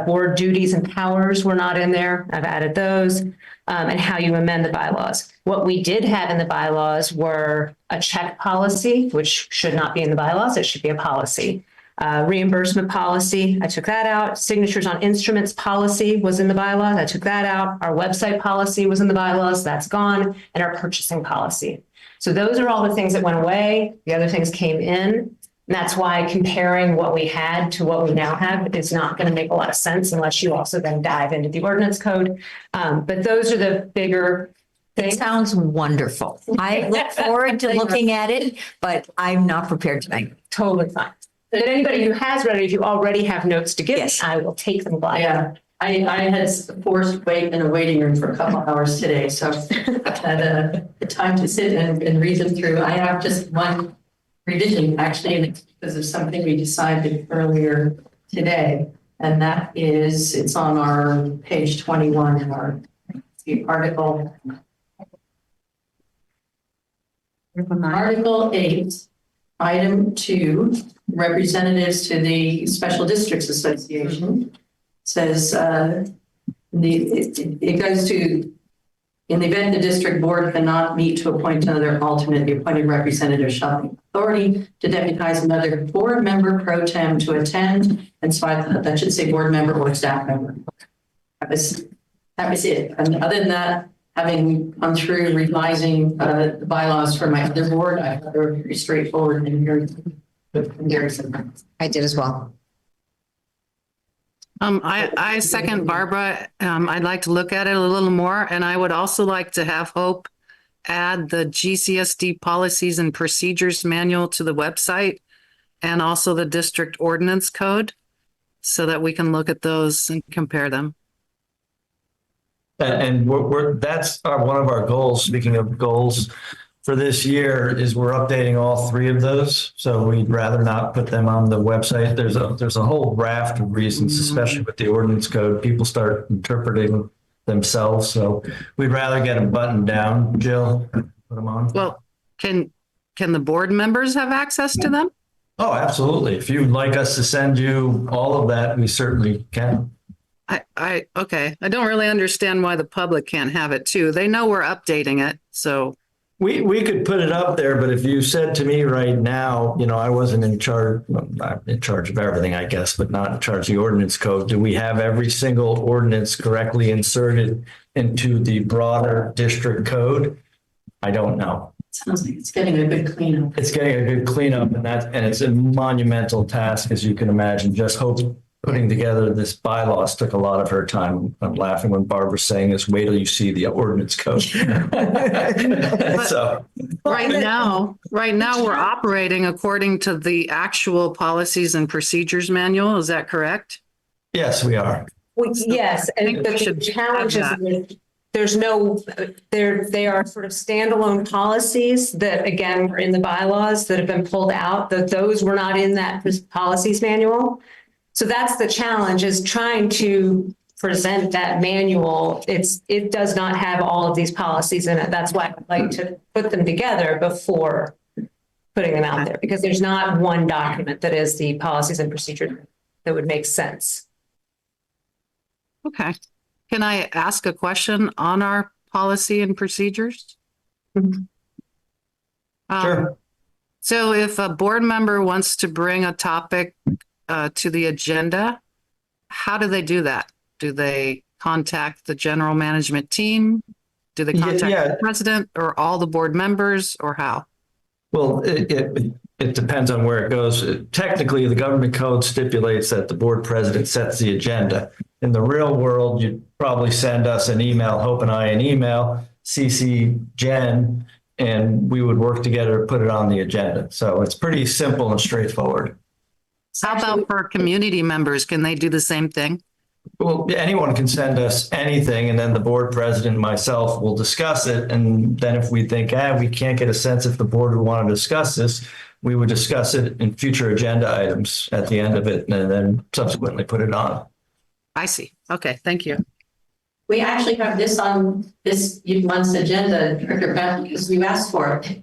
Board duties and powers were not in there. I've added those. And how you amend the bylaws. What we did have in the bylaws were a check policy, which should not be in the bylaws. It should be a policy. Reimbursement policy, I took that out. Signatures on instruments policy was in the bylaws, I took that out. Our website policy was in the bylaws, that's gone, and our purchasing policy. So those are all the things that went away. The other things came in. And that's why comparing what we had to what we now have is not going to make a lot of sense unless you also then dive into the ordinance code. But those are the bigger It things. sounds wonderful. I look forward to looking at it, but I'm not prepared tonight. Totally fine. But anybody who has read it, if you already have notes to give, Yes. I will take them gladly. Yeah, I had forced wait in a waiting room for a couple hours today, so I've had the time to sit and read them through. I have just one revision, actually, and it's because of something we decided earlier today. And that is, it's on our page 21 in our article. Article 8, item 2, representatives to the Special Districts Association says it goes to, in the event the district board cannot meet to appoint another alternate, the appointed representative shall have authority to deputize another board member pro tem to attend, and so that should say board member or staff member. That was it. And other than that, having gone through revising the bylaws for my other board, I thought they were very straightforward and very simple. I did as well. I second Barbara. I'd like to look at it a little more, and I would also like to have Hope add the GCSD policies and procedures manual to the website and also the district ordinance code so that we can look at those and compare them. And that's one of our goals. Speaking of goals for this year, is we're updating all 3 of those. So we'd rather not put them on the website. There's a whole raft of reasons, especially with the ordinance code. People start interpreting themselves. So we'd rather get them buttoned down. Jill, put them on. Well, can the board members have access to them? Oh, absolutely. If you'd like us to send you all of that, we certainly can. Okay. I don't really understand why the public can't have it too. They know we're updating it, so. We could put it up there, but if you said to me right now, I wasn't in charge, well, not in charge of everything, I guess, but not in charge of the ordinance code. Do we have every single ordinance correctly inserted into the broader district code? I don't know. Sounds like it's getting a good cleanup. It's getting a good cleanup, and it's a monumental task, as you can imagine. Just Hope putting together this bylaws took a lot of her time. I'm laughing when Barbara's saying this, wait till you see the ordinance code. So Right now, we're operating according to the actual policies and procedures manual. Is that correct? yes, we are. Yes, I think and we the should challenge is have that there's no, they are sort of standalone policies that, again, were in the bylaws that have been pulled out, that those were not in that policies manual. So that's the challenge, is trying to present that manual. It does not have all of these policies in it. That's why I'd like to put them together before putting them out there, because there's not one document that is the policies and procedures that would make sense. Okay. Can I ask a question on our policy and procedures? Sure. So if a board member wants to bring a topic to the agenda, how do they do that? Do they contact the general management team? Do they contact the president or all the board members, or how? Well, it depends on where it goes. Technically, the government code stipulates that the board president sets the agenda. In the real world, you'd probably send us an email, Hope and I an email, CC Jen, and we would work together to put it on the agenda. So it's pretty simple and straightforward. How about for community members? Can they do the same thing? Well, anyone can send us anything, and then the board president and myself will discuss it. And then if we think, we can't get a sense if the board would want to discuss this, we would discuss it in future agenda items at the end of it, and then subsequently put it on. I see. Okay, thank you. We actually have this on this month's agenda, Director Beth, because you asked for it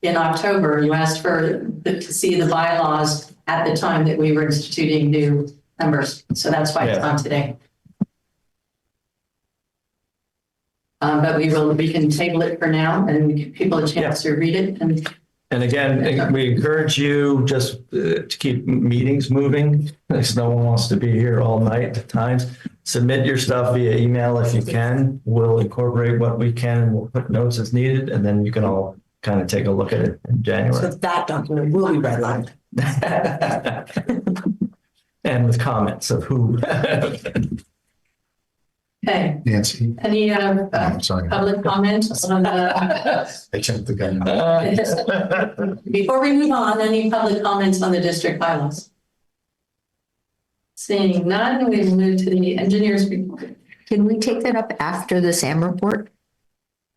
in October. You asked to see the bylaws at the time that we were instituting new members. So that's why it's on today. But we can table it for now and give people a chance to read it. And again, we encourage you just to keep meetings moving, because no one wants to be here all night at times. Submit your stuff via email if you can. We'll incorporate what we can. We'll put notes as needed, and then you can all kind of take a look at it in So January. that document will be redlined. And with comments of who. Okay, Nancy, any I'm sorry. public comment on the, I jumped the gun. before we move on, any public comments on the district bylaws? Seeing none, we move to the engineers report. Can we take that up after the SAM report?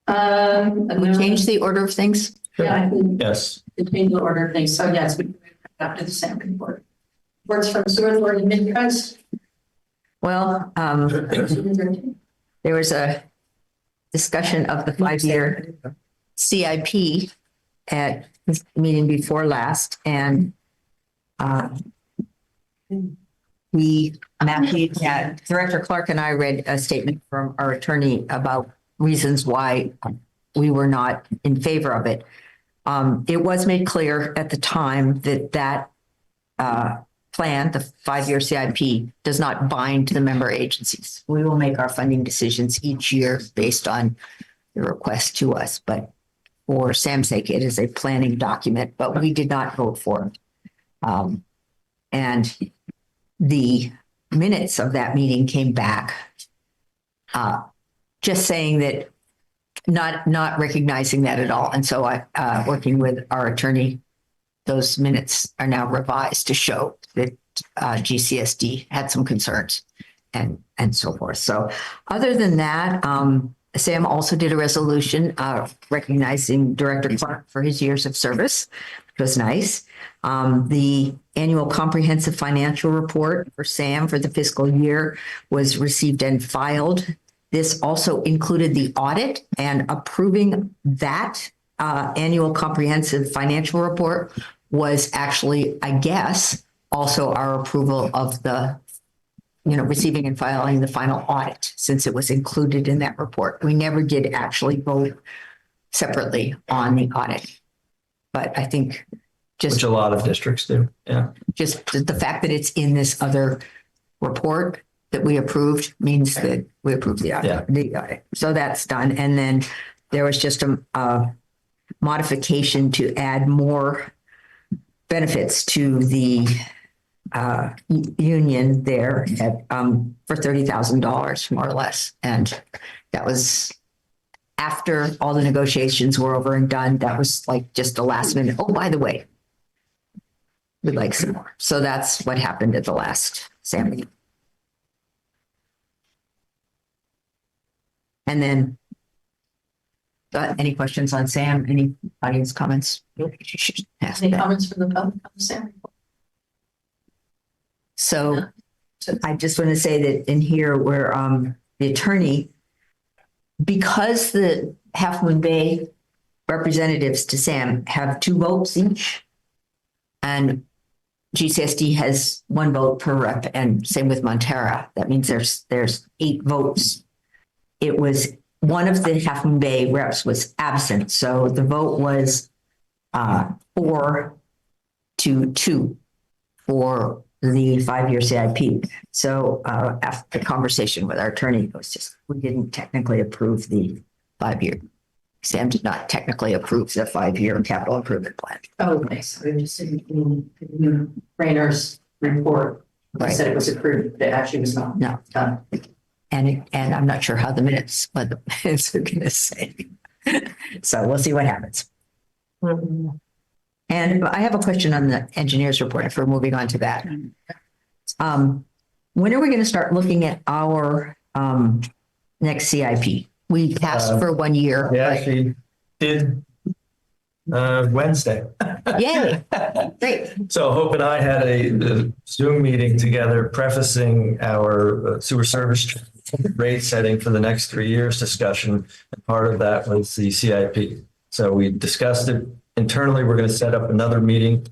We No, change the order of things? yeah, I can Yes. change the order of things. So yes, we after the same report. Reports from sewer authority mid-coast. Well, there was a discussion of the 5-year CIP at this meeting before last, and Director Clark and I read a statement from our attorney about reasons why we were not in favor of it. It was made clear at the time that plan, the 5-year CIP, does not bind to the member agencies. We will make our funding decisions each year based on the request to us, but for Sam's sake, it is a planning document, but we did not vote for it. And the minutes of that meeting came back just saying that not recognizing that at all. And so working with our attorney, those minutes are now revised to show that GCSD had some concerns and so forth. So other than that, Sam also did a resolution recognizing Director Clark for his years of service, which was nice. The annual comprehensive financial report for Sam for the fiscal year was received and filed. This also included the audit, and approving that annual comprehensive financial report was actually, I guess, also our approval of the, receiving and filing the final audit, since it was included in that report. We never did actually vote separately on the audit. But I think Which a lot of districts do. Yeah. just the fact that it's in this other report that we approved means that we approved the audit. Yeah. The audit. So that's done. And then there was just a modification to add more benefits to the union there at for $30,000 more or less. And that was after all the negotiations were over and done. That was like just a last minute. Oh, by the way, we'd like some more. So that's what happened at the last SAM meeting. And then, any questions on Sam? Any audience comments? Ask Any that. comments from the public on the SAM report? So I just want to say that in here where the attorney, because the Half Moon Bay representatives to SAM have 2 votes each, and GCSD has 1 vote per rep, and same with Montera. That means there's 8 votes. It was one of the Half Moon Bay reps was absent, so the vote was 4-2 for the 5-year CIP. So after the conversation with our attorney, it was just, we didn't technically approve the 5-year. Sam did not technically approve the 5-year capital improvement plan. Oh, nice. We just in Rayner's report, they Right. said it was approved, but it actually was not. No. Done. And I'm not sure how the minutes, what the minutes are going to say. So we'll see what happens. And I have a question on the engineer's report, if we're moving on to that. When are we going to start looking at our next CIP? We passed for 1 year. We but- actually did Wednesday. Yay, great. So Hope and I had a Zoom meeting together prefacing our sewer service rate setting for the next 3 years discussion. And part of that was the CIP. So we discussed it internally. We're going to set up another meeting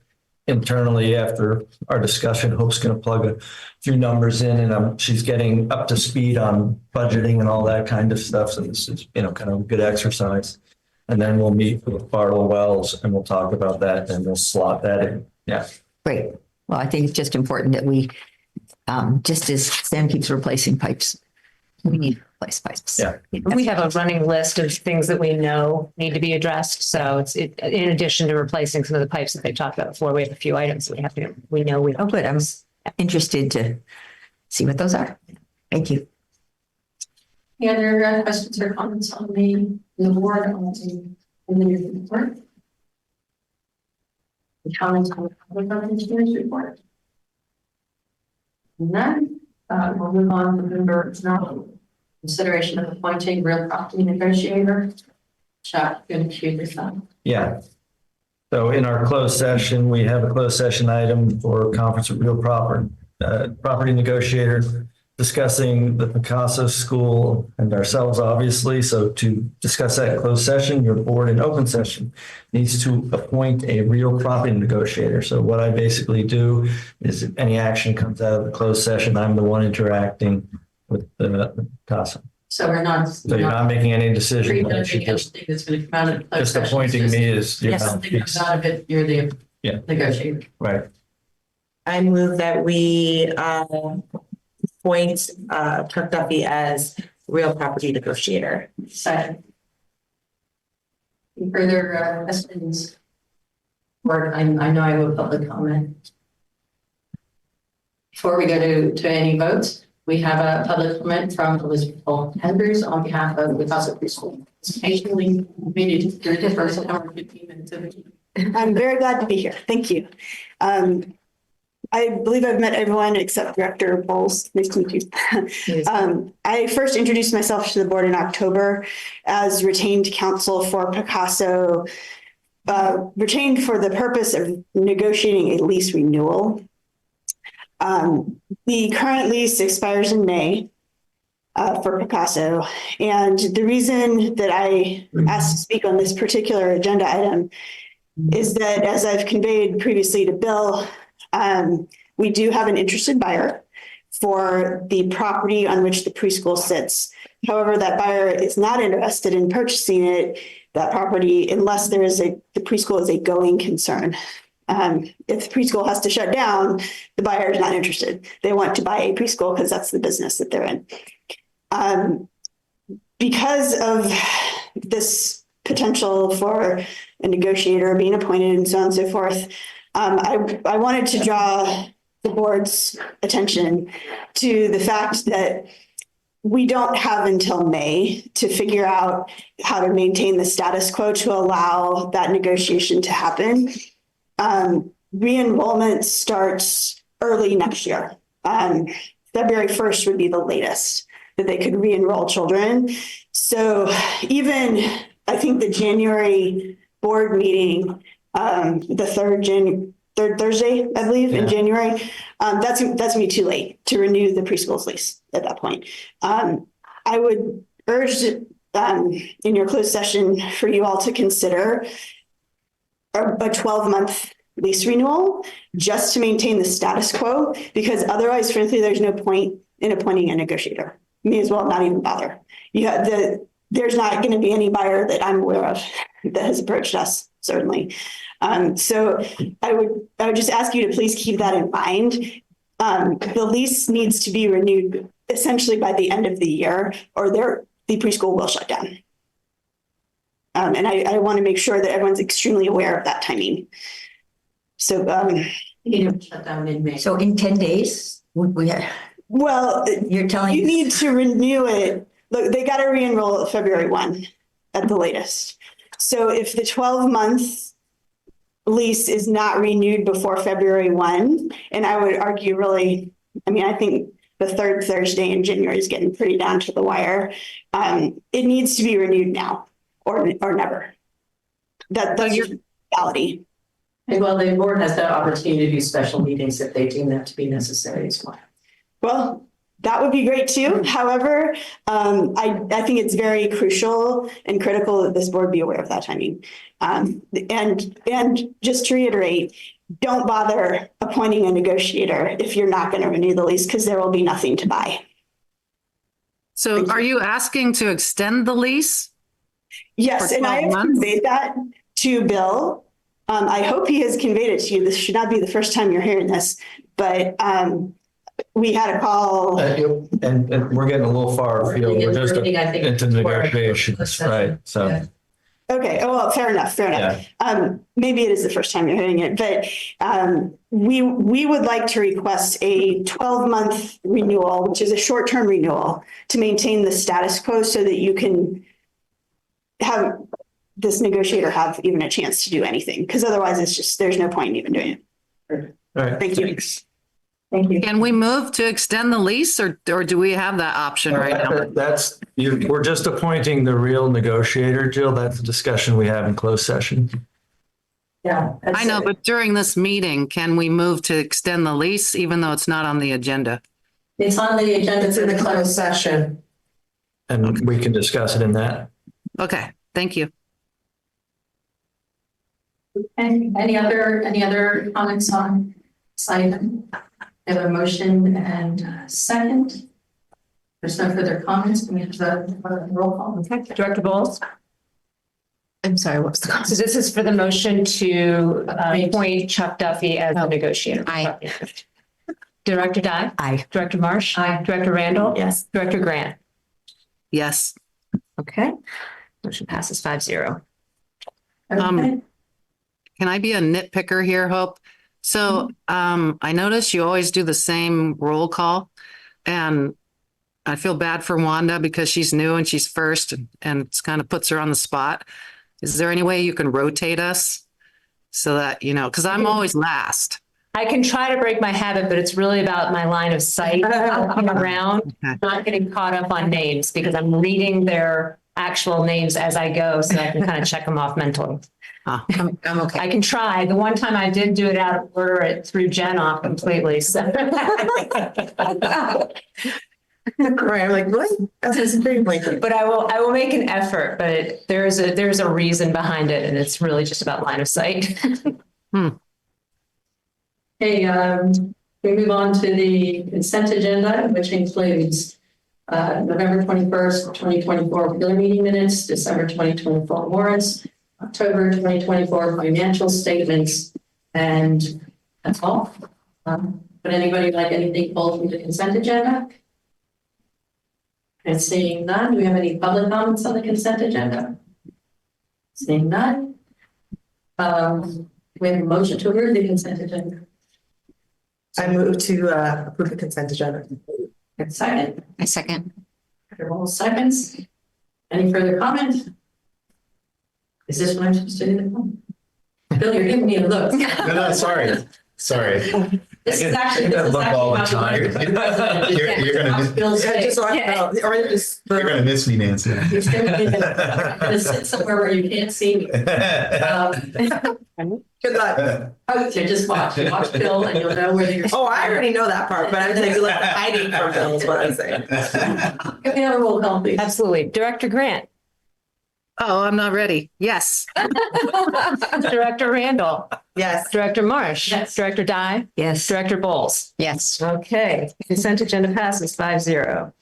internally after our discussion. Hope's going to plug a few numbers in, and she's getting up to speed on budgeting and all that kind of stuff. So this is, kind of a good exercise. And then we'll meet with Bartle Wells and we'll talk about that and we'll slot that in. Yeah. Great. Well, I think it's just important that we, just as Sam keeps replacing pipes, we need to replace pipes. Yeah. We have a running list of things that we know need to be addressed. So in addition to replacing some of the pipes that they talked about before, we have a few items that we know. Oh, good. I'm interested to see what those are. Thank you. Any other questions or comments on the board on the report? The comments on the public on the engineer's report? None. We'll move on to member now. Consideration of appointing real property negotiator. Chuck, good to hear this on. Yeah. So in our closed session, we have a closed session item for conference with real property negotiator discussing the Picasso School and ourselves, obviously. So to discuss that in closed session, your board in open session needs to appoint a real property negotiator. So what I basically do is if any action comes out of the closed session, I'm the one interacting with the Picasso. So we're not. So you're not making any decision. Anything that's going to come out of the closed Just session. appointing me as your Yes, something comes out of it, you're the Yeah. negotiator. Right. I move that we appoint Chuck Duffy as real property negotiator. Second. Any further questions? Or I know I will public comment. Before we go to any votes, we have a public comment from Elizabeth Andrews on behalf of the Picasso Preschool. Occasionally, maybe the first hour, 15 minutes of it. I'm very glad to be here. Thank you. I believe I've met everyone except Director Bowles. Nice to meet you. I first introduced myself to the board in October as retained counsel for Picasso, retained for the purpose of negotiating a lease renewal. The current lease expires in May for Picasso. And the reason that I asked to speak on this particular agenda item is that, as I've conveyed previously to Bill, we do have an interested buyer for the property on which the preschool sits. However, that buyer is not interested in purchasing that property unless the preschool is a going concern. If the preschool has to shut down, the buyer is not interested. They want to buy a preschool because that's the business that they're in. Because of this potential for a negotiator being appointed and so on and so forth, I wanted to draw the board's attention to the fact that we don't have until May to figure out how to maintain the status quo to allow that negotiation to happen. Re-enrollment starts early next year. February 1st would be the latest that they could re-enroll children. So even, I think the January board meeting, the third Thursday, I believe, in January, that's gonna be too late to renew the preschool's lease at that point. I would urge in your closed session for you all to consider a 12-month lease renewal just to maintain the status quo, because otherwise, frankly, there's no point in appointing a negotiator. May as well not even bother. There's not going to be any buyer that I'm aware of that has approached us, certainly. So I would just ask you to please keep that in mind. The lease needs to be renewed essentially by the end of the year, or the preschool will shut down. And I want to make sure that everyone's extremely aware of that timing. So Shut down in May. So in 10 days, well, you're telling you need to renew it. Look, they got to re-enroll at February 1 at the latest. So if the 12-month lease is not renewed before February 1, and I would argue really, I think the third Thursday in January is getting pretty down to the wire. It needs to be renewed now or never. That's your reality. And well, the board has the opportunity to do special meetings if they deem that to be necessary as well. Well, that would be great too. However, I think it's very crucial and critical that this board be aware of that timing. And just to reiterate, don't bother appointing a negotiator if you're not going to renew the lease, because there will be nothing to buy. So are you asking to extend the lease? Yes, For and I 12 have months? conveyed that to Bill. I hope he has conveyed it to you. This should not be the first time you're hearing this, but we had a call. And we're getting a little far afield. We're just I think, into negotiations, session. right? So, Yeah. Okay, oh, well, fair enough, fair enough. Maybe it is the first time you're hearing it, but we would like to request a 12-month renewal, which is a short-term renewal, to maintain the status quo so that you can have this negotiator have even a chance to do anything, because otherwise it's just, there's no point in even doing it. all right. Thank you. Thank you. Can we move to extend the lease or do we have that option right now? That's, we're just appointing the real negotiator, Jill. That's the discussion we have in closed session. Yeah. I know, but during this meeting, can we move to extend the lease even though it's not on the agenda? It's on the agenda. It's in the closed session. And we can discuss it in that. Okay, thank you. And any other comments on this item? I have a motion and a second. There's no further comments. We have the roll call. Okay, Director Bowles? I'm sorry, what was the So this is for the motion to appoint Chuck Duffy as the negotiator. Aye. Director Dye? Aye. Director Marsh? Aye. Director Randall? Yes. Director Grant? Yes. Okay. Motion passes 5-0. Okay. Can I be a nitpicker here, Hope? So I notice you always do the same roll call, and I feel bad for Wanda because she's new and she's first, and it kind of puts her on the spot. Is there any way you can rotate us so that, you know, because I'm always last. I can try to break my habit, but it's really about my line of sight looking around, Okay. not getting caught up on names because I'm reading their actual names as I go so I can kind of check them off mentally. I'm okay. I can try. The one time I did do it out of order, it threw Jen off completely. So Right, I'm like, what? That's extremely. but I will make an effort, but there's a reason behind it, and it's really just about line of sight. Okay, we move on to the consent agenda, which includes November 21st, 2024 regular meeting minutes, December 2024 warrants, October 2024 financial statements, and that's all. Would anybody like anything pulled from the consent agenda? And seeing none, do we have any public comments on the consent agenda? Seeing none. We have a motion to approve the consent agenda. I move to approve the consent agenda. And second, I second. after all seconds. Any further comment? Is this what I'm supposed to do? Bill, you're giving me a look. No, sorry. This is actually Look all the about time. You're gonna- Bill's face. You're gonna miss me, Nancy. He's gonna sit somewhere where you can't see me. Good luck. Oh, so just watch Bill and you'll know whether you're. Oh, I already know that part, but I'm saying like hiding from Bill is what I'm saying. Give me a roll call, please. Absolutely. Director Grant. Oh, I'm not ready. Yes. Director Randall. Yes. Director Marsh. Yes. Director Dye. Yes. Director Bowles. Yes. Okay. Consent agenda passes 5-0.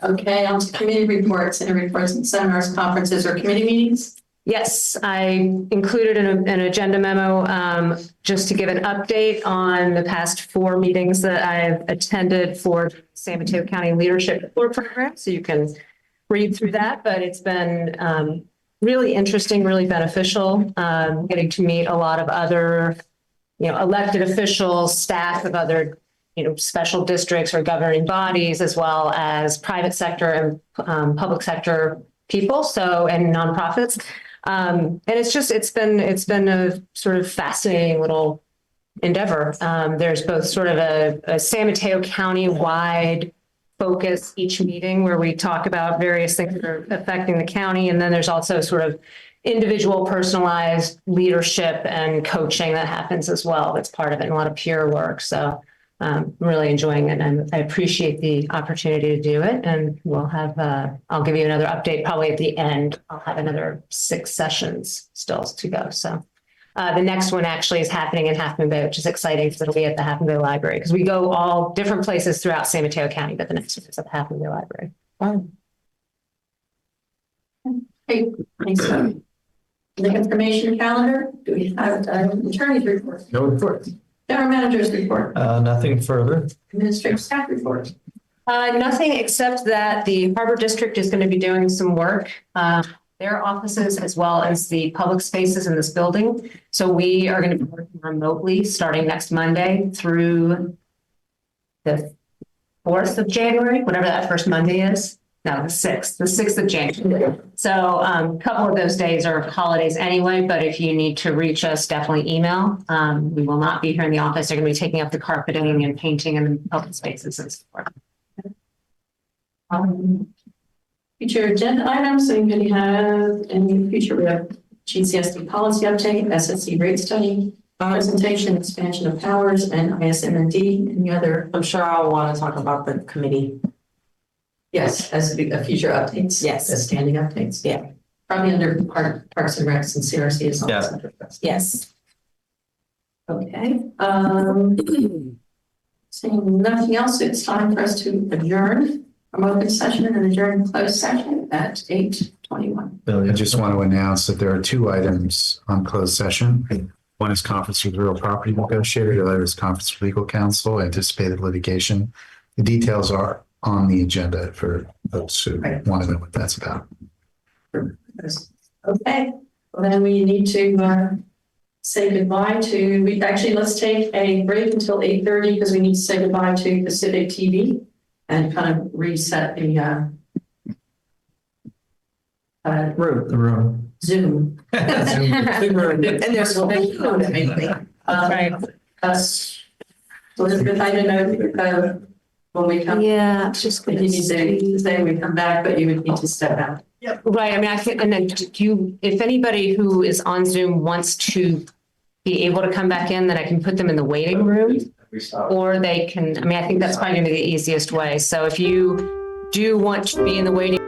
Okay, on to committee reports, and reports and seminars, conferences, or committee meetings. Yes, I included an agenda memo just to give an update on the past 4 meetings that I've attended for San Mateo County Leadership Support Program. So you can read through that, but it's been really interesting, really beneficial, getting to meet a lot of other, elected officials, staff of other, special districts or governing bodies, as well as private sector and public sector people, and nonprofits. And it's been a sort of fascinating little endeavor. There's both sort of a San Mateo County wide focus each meeting where we talk about various things that are affecting the county. And then there's also sort of individual personalized leadership and coaching that happens as well. That's part of it, and a lot of peer work. So I'm really enjoying it, and I appreciate the opportunity to do it. And we'll have, I'll give you another update probably at the end. I'll have another 6 sessions still to go. So the next one actually is happening in Half Moon Bay, which is exciting because it'll be at the Half Moon Bay Library, because we go all different places throughout San Mateo County, but the next one is at the Half Moon Bay Library. Wow. Hey, thanks. The information calendar, do we have attorney's report, No report. general manager's report, Nothing further. administrative staff report? Nothing except that the Harbor District is going to be doing some work, their offices as well as the public spaces in this building. So we are going to be working remotely starting next Monday through the 4th of January, whatever that first Monday is. No, the 6th of January. So a couple of those days are holidays anyway, but if you need to reach us, definitely email. We will not be here in the office. They're going to be taking up the carpeting and painting in the public spaces and so forth. Future agenda items, so anybody have any future, we have GCSD policy update, SSC rate study, presentation, expansion of powers, and ISMND, any other? I'm sure I'll want to talk about the committee. Yes, as future updates. Yes. As standing updates. Yeah. Probably under Parks and Recs and CRC is also. Yes. Okay, seeing nothing else, it's time for us to adjourn from open session and adjourn closed session at 8:21. I just want to announce that there are two items on closed session. One is conference with real property negotiator, the other is conference with legal counsel, anticipated litigation. The details are on the agenda for those who want to know what that's about. Okay, well then we need to say goodbye to, let's take a break until 8:30 because we need to say goodbye to Pacific TV and kind of reset the room. Zoom. And there's Right. Elizabeth, I don't know when we come. Yeah, it's just If you need to say we come back, but you would need to step out. right. I mean, I think, and then if anybody who is on Zoom wants to be able to come back in, then I can put them in the waiting room. Or they can, I mean, I think that's probably going to be the easiest way. So if you do want to be in the waiting